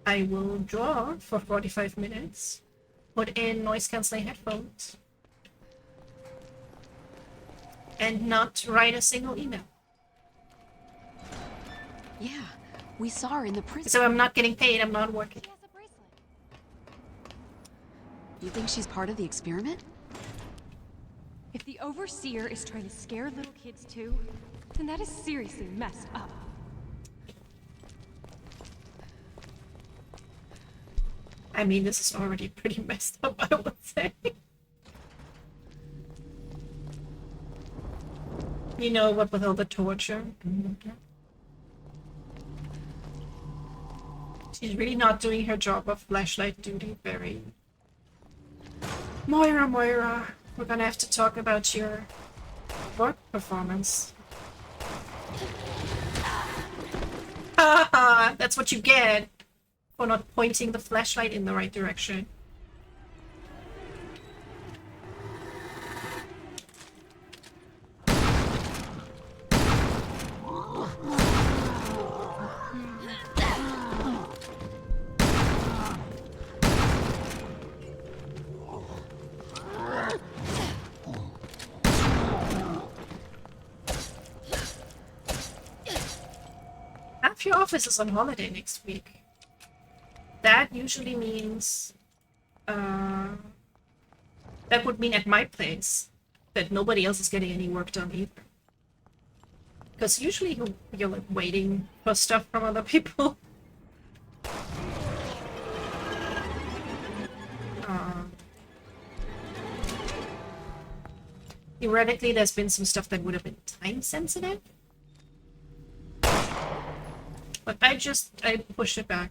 I will draw for 45 minutes, put in noise-canceling headphones, and not write a single email. Yeah, we saw her in the prison. So I'm not getting paid, I'm not working. You think she's part of the experiment? If the Overseer is trying to scare little kids too, then that is seriously messed up. I mean, this is already pretty messed up, I would say. You know, what with all the torture. She's really not doing her job of flashlight duty very... Moira, we're gonna have to talk about your work performance. Haha, that's what you get for not pointing the flashlight in the right direction. Half your office is on holiday next week. That usually means... that would mean at my place that nobody else is getting any work done either. Because usually you're like waiting for stuff from other people. Theoretically, there's been some stuff that would have been time sensitive. But I push it back.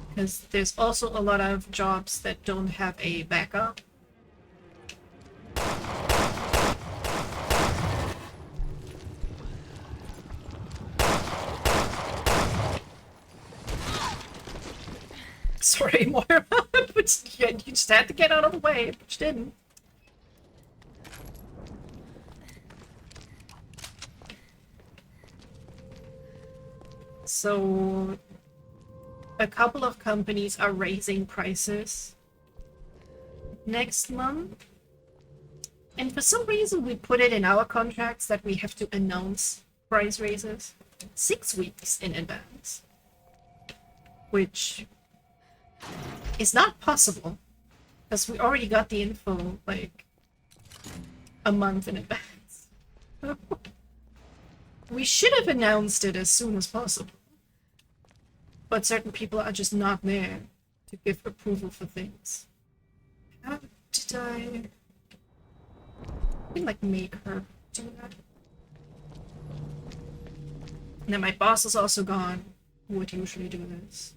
Because there's also a lot of jobs that don't have a backup. Sorry, Moira, but you just had to get out of the way, but you didn't. So, a couple of companies are raising prices next month. And for some reason we put it in our contracts that we have to announce price raises 6 weeks in advance. Which is not possible, because we already got the info like a month in advance. We should have announced it as soon as possible. But certain people are just not there to give approval for things. How did I like make her do that? And then my boss is also gone, who would usually do this.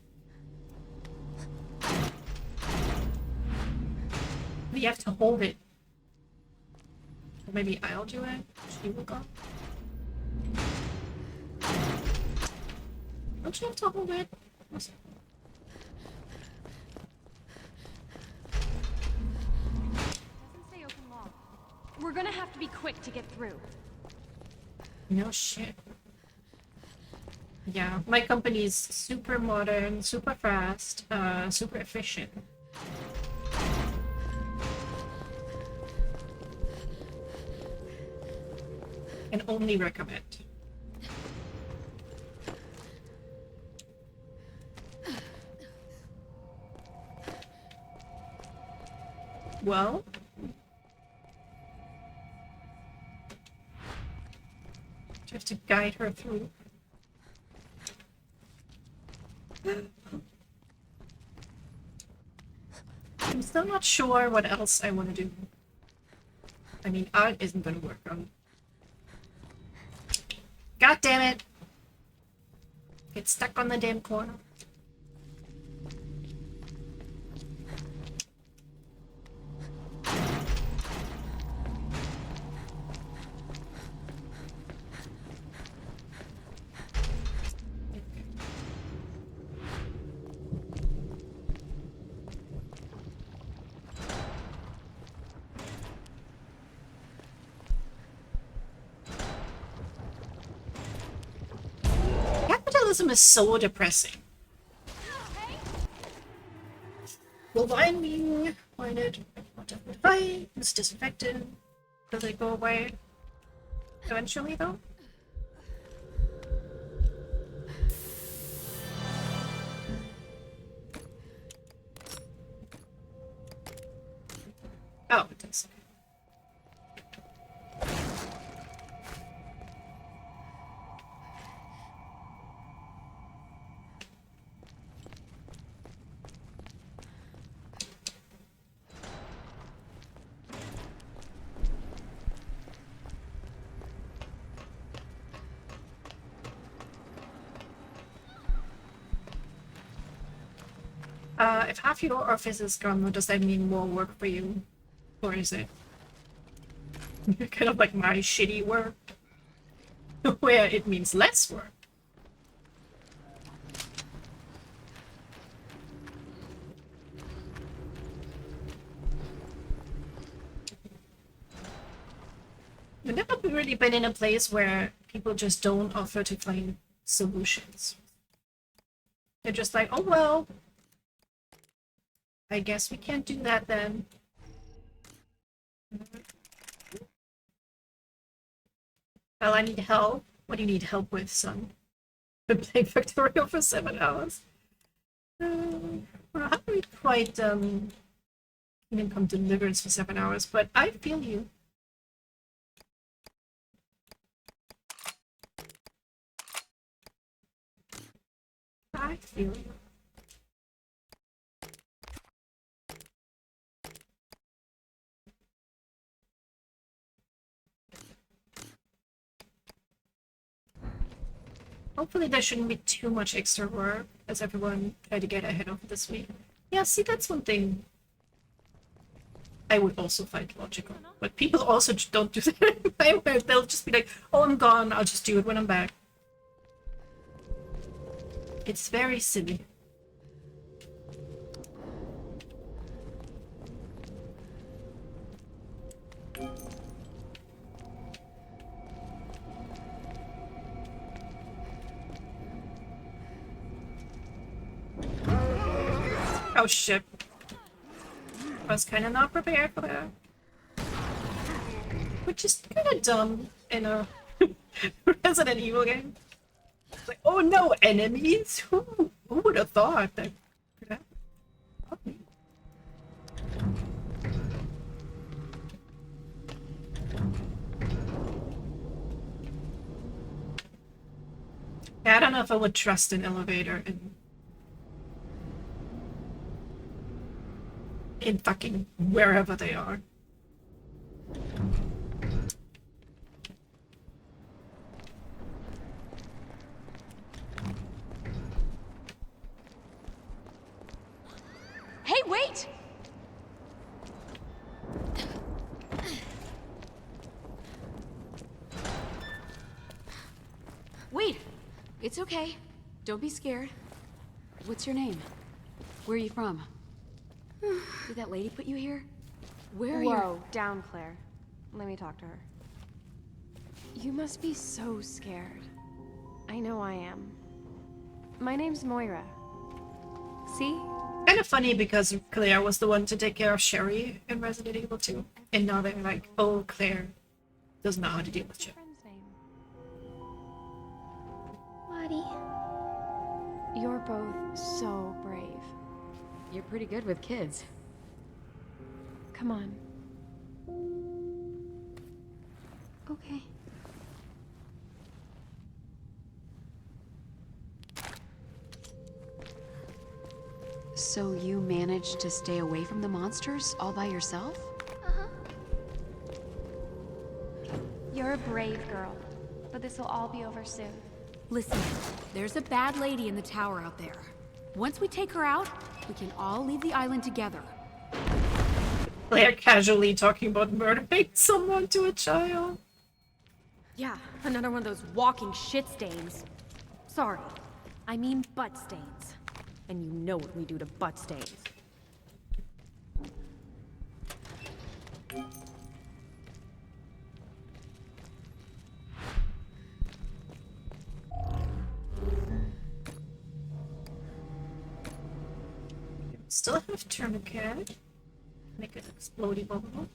We have to hold it. Or maybe I'll do it. She will go. Don't you have to hold it? Doesn't stay open long. We're gonna have to be quick to get through. No shit. Yeah, my company's super modern, super fast, super efficient. And only recommend. Well, you have to guide her through. I'm still not sure what else I want to do. I mean, art isn't going to work on God damn it! Get stuck on the damn corner. Capitalism is so depressing. Will binding, find it, fight, it's disinfected. Does it go away eventually though? Oh, it does. If half your office is gone, does that mean more work for you? Or is it kind of like my shitty work? Where it means less work? I've never really been in a place where people just don't offer to find solutions. They're just like, oh well, I guess we can't do that then. Well, I need help. What do you need help with, son? Been playing Factorial for 7 hours. Well, I haven't quite Kingdom Come Deliverance for 7 hours, but I feel you. I feel you. Hopefully there shouldn't be too much extra work as everyone tried to get ahead of this week. Yeah, see, that's one thing I would also find logical. But people also don't do that. They'll just be like, oh, I'm gone, I'll just do it when I'm back. It's very silly. Oh shit. I was kind of not prepared for that. Which is kind of dumb in a Resident Evil game. It's like, oh no, enemies? Who would have thought that could happen? Yeah, I don't know if I would trust an elevator in fucking wherever they are. Hey, wait! Wait! It's okay. Don't be scared. What's your name? Where are you from? Did that lady put you here? Where are you? Whoa, down, Claire. Let me talk to her. You must be so scared. I know I am. My name's Moira. See? Kind of funny because Claire was the one to take care of Sherry in Resident Evil 2. And now they're like, oh, Claire doesn't know how to deal with Sherry. Lottie. You're both so brave. You're pretty good with kids. Come on. Okay. So you managed to stay away from the monsters all by yourself? Uh-huh. You're a brave girl. but this will all be over soon. Listen, there's a bad lady in the tower out there. Once we take her out, we can all leave the island together. Claire casually talking about murdering someone to a child. Yeah, another one of those walking shit stains. Sorry, I mean butt stains. And you know what we do to butt stains. Still have tourniquet. Make an explodey bubble.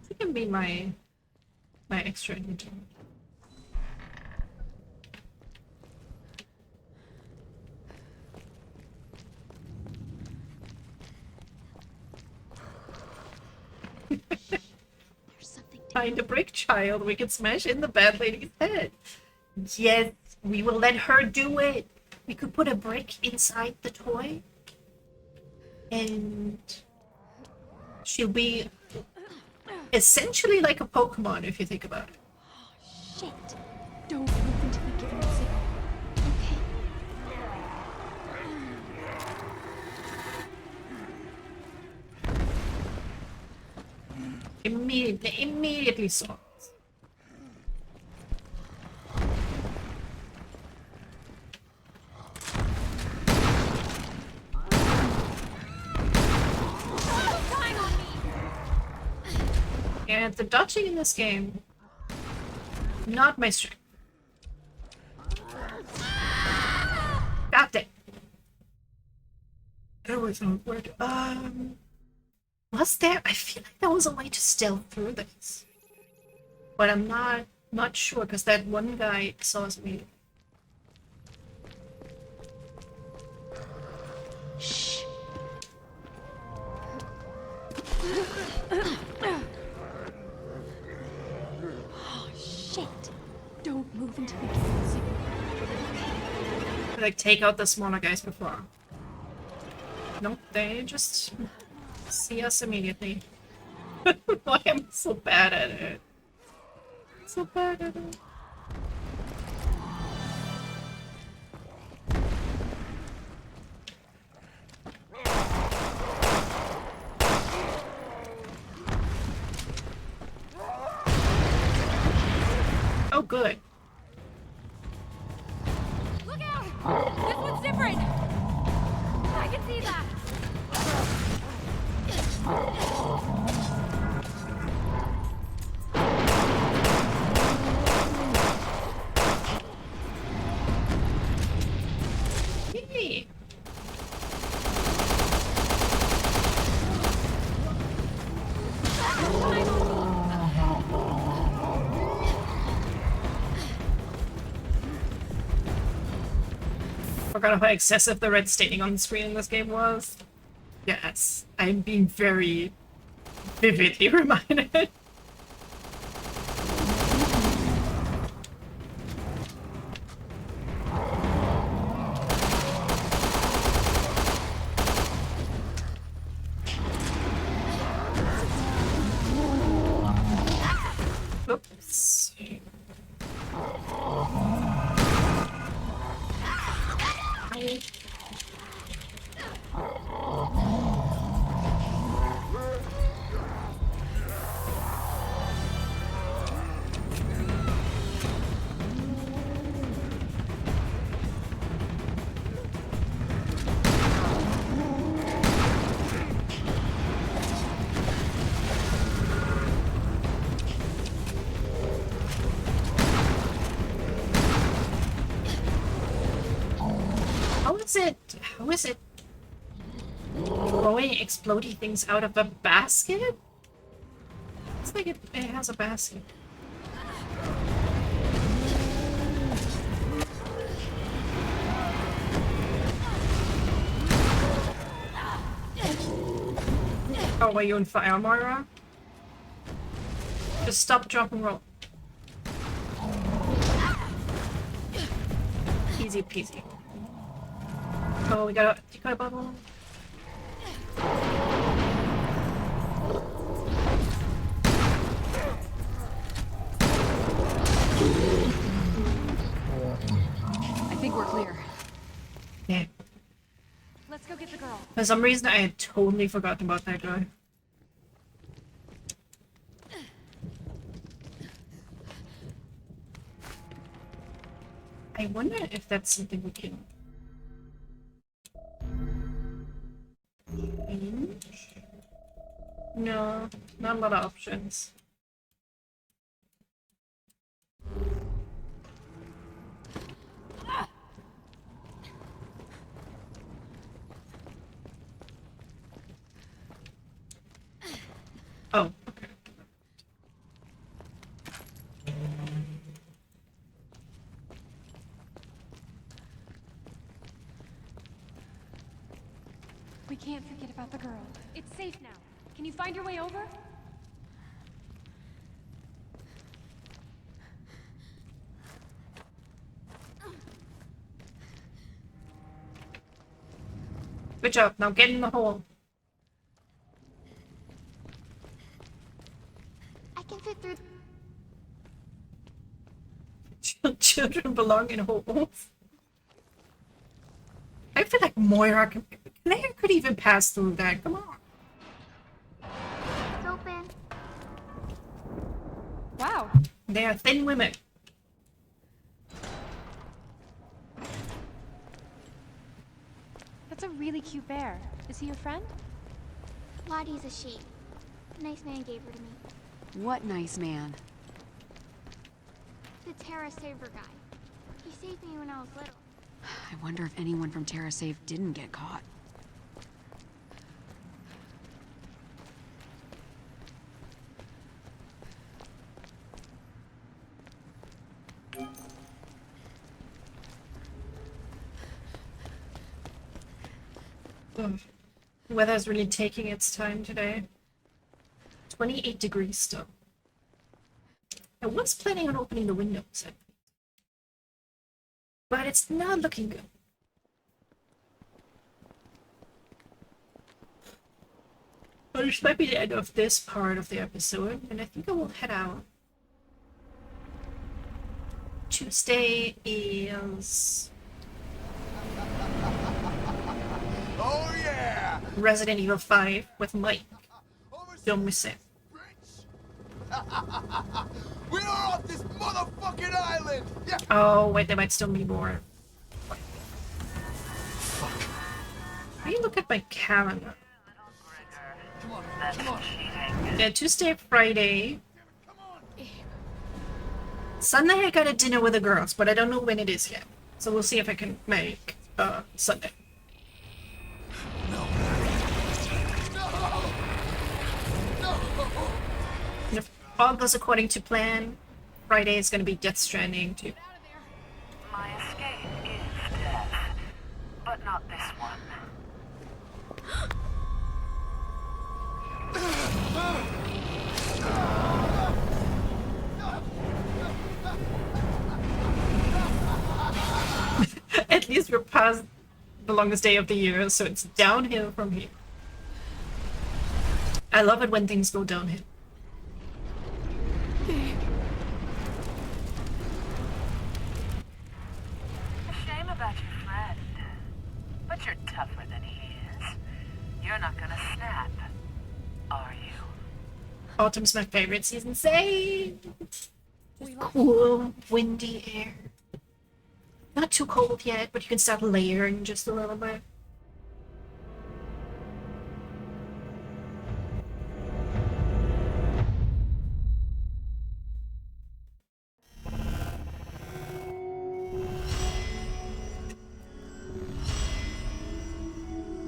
It can be my extra inventory. Find a brick child we can smash in the bad lady's head. Yes, we will let her do it. We could put a brick inside the toy. And she'll be essentially like a Pokemon if you think about it. Shit. Don't move until we give him a signal. Okay. Immediately saw it. And the dodging in this game, not my strength. Got it. There was a word. Was there? I feel like there was a way to stealth through this, but I'm not sure because that one guy saw us meeting. Shh. Oh shit! Don't move until we give him a signal. Like take out the smaller guys before. Nope, they just see us immediately. Why am I so bad at it? So bad at it. Oh, good. Look out! This one's different! I can see that! Yay! Forgot how excessive the red staining on the screen in this game was. Yes, I'm being very vividly reminded. Oops. How is it throwing explodey things out of a basket? It's like it has a basket. Oh, are you on fire, Moira? Just stop, drop, and roll. Easy peasy. Oh, we got a decoy bubble. I think we're clear. Yeah. Let's go get the girl. For some reason, I had totally forgotten about that guy. I wonder if that's something we can change. No, not a lot of options. Oh, okay. We can't forget about the girl. It's safe now. Can you find your way over? Good job. Now get in the hole. I can fit through. Children belong in holes. I feel like Moira Claire could even pass through that. Come on. It's open. Wow. They are thin women. That's a really cute bear. Is he your friend? Lottie's a sheep. A nice man gave her to me. What nice man? The Terra Saver guy. He saved me when I was little. I wonder if anyone from TerraSafe didn't get caught. Ugh. The weather's really taking its time today. 28 degrees still. I was planning on opening the windows, but it's not looking good. Well, this might be the end of this part of the episode, and I think I will head out. Tuesday is... Oh yeah! Resident Evil 5 with Mike. Don't miss it. We're off this motherfucking island! Yeah. Oh, wait, there might still be more. Let me look at my calendar. Yeah, Tuesday, Friday. Sunday I got a dinner with the girls, but I don't know when it is yet. So we'll see if I can make Sunday. And if all goes according to plan, Friday is going to be Death Stranding too. My escape is death, but not this one. At least we're past the longest day of the year, so it's downhill from here. I love it when things go downhill. A shame about your friend, but you're tougher than he is. You're not gonna snap, are you? Autumn's my favorite season. Say, cool, windy air. Not too cold yet, but you can start layering just a little bit.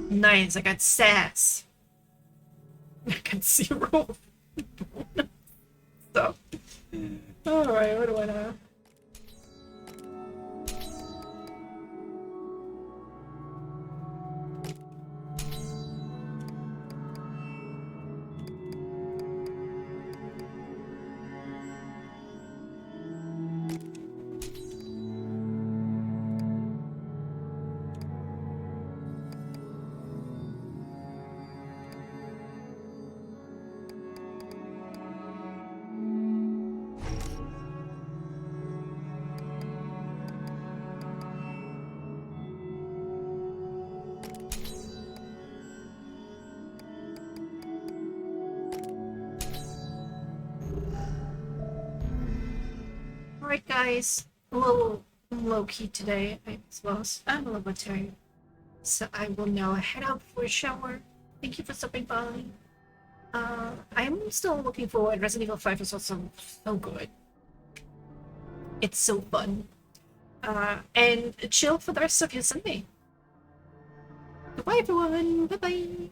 Nice, I got sass. I got 0. So, alright, what do I know? Alright guys, a little low-key today, I suppose. I'm a little bit tired. So I will now head out for a shower. Thank you for stopping by. I'm still looking forward. Resident Evil 5 is also so good. It's so fun. And chill for the rest of your Sunday. Goodbye everyone, bye-bye.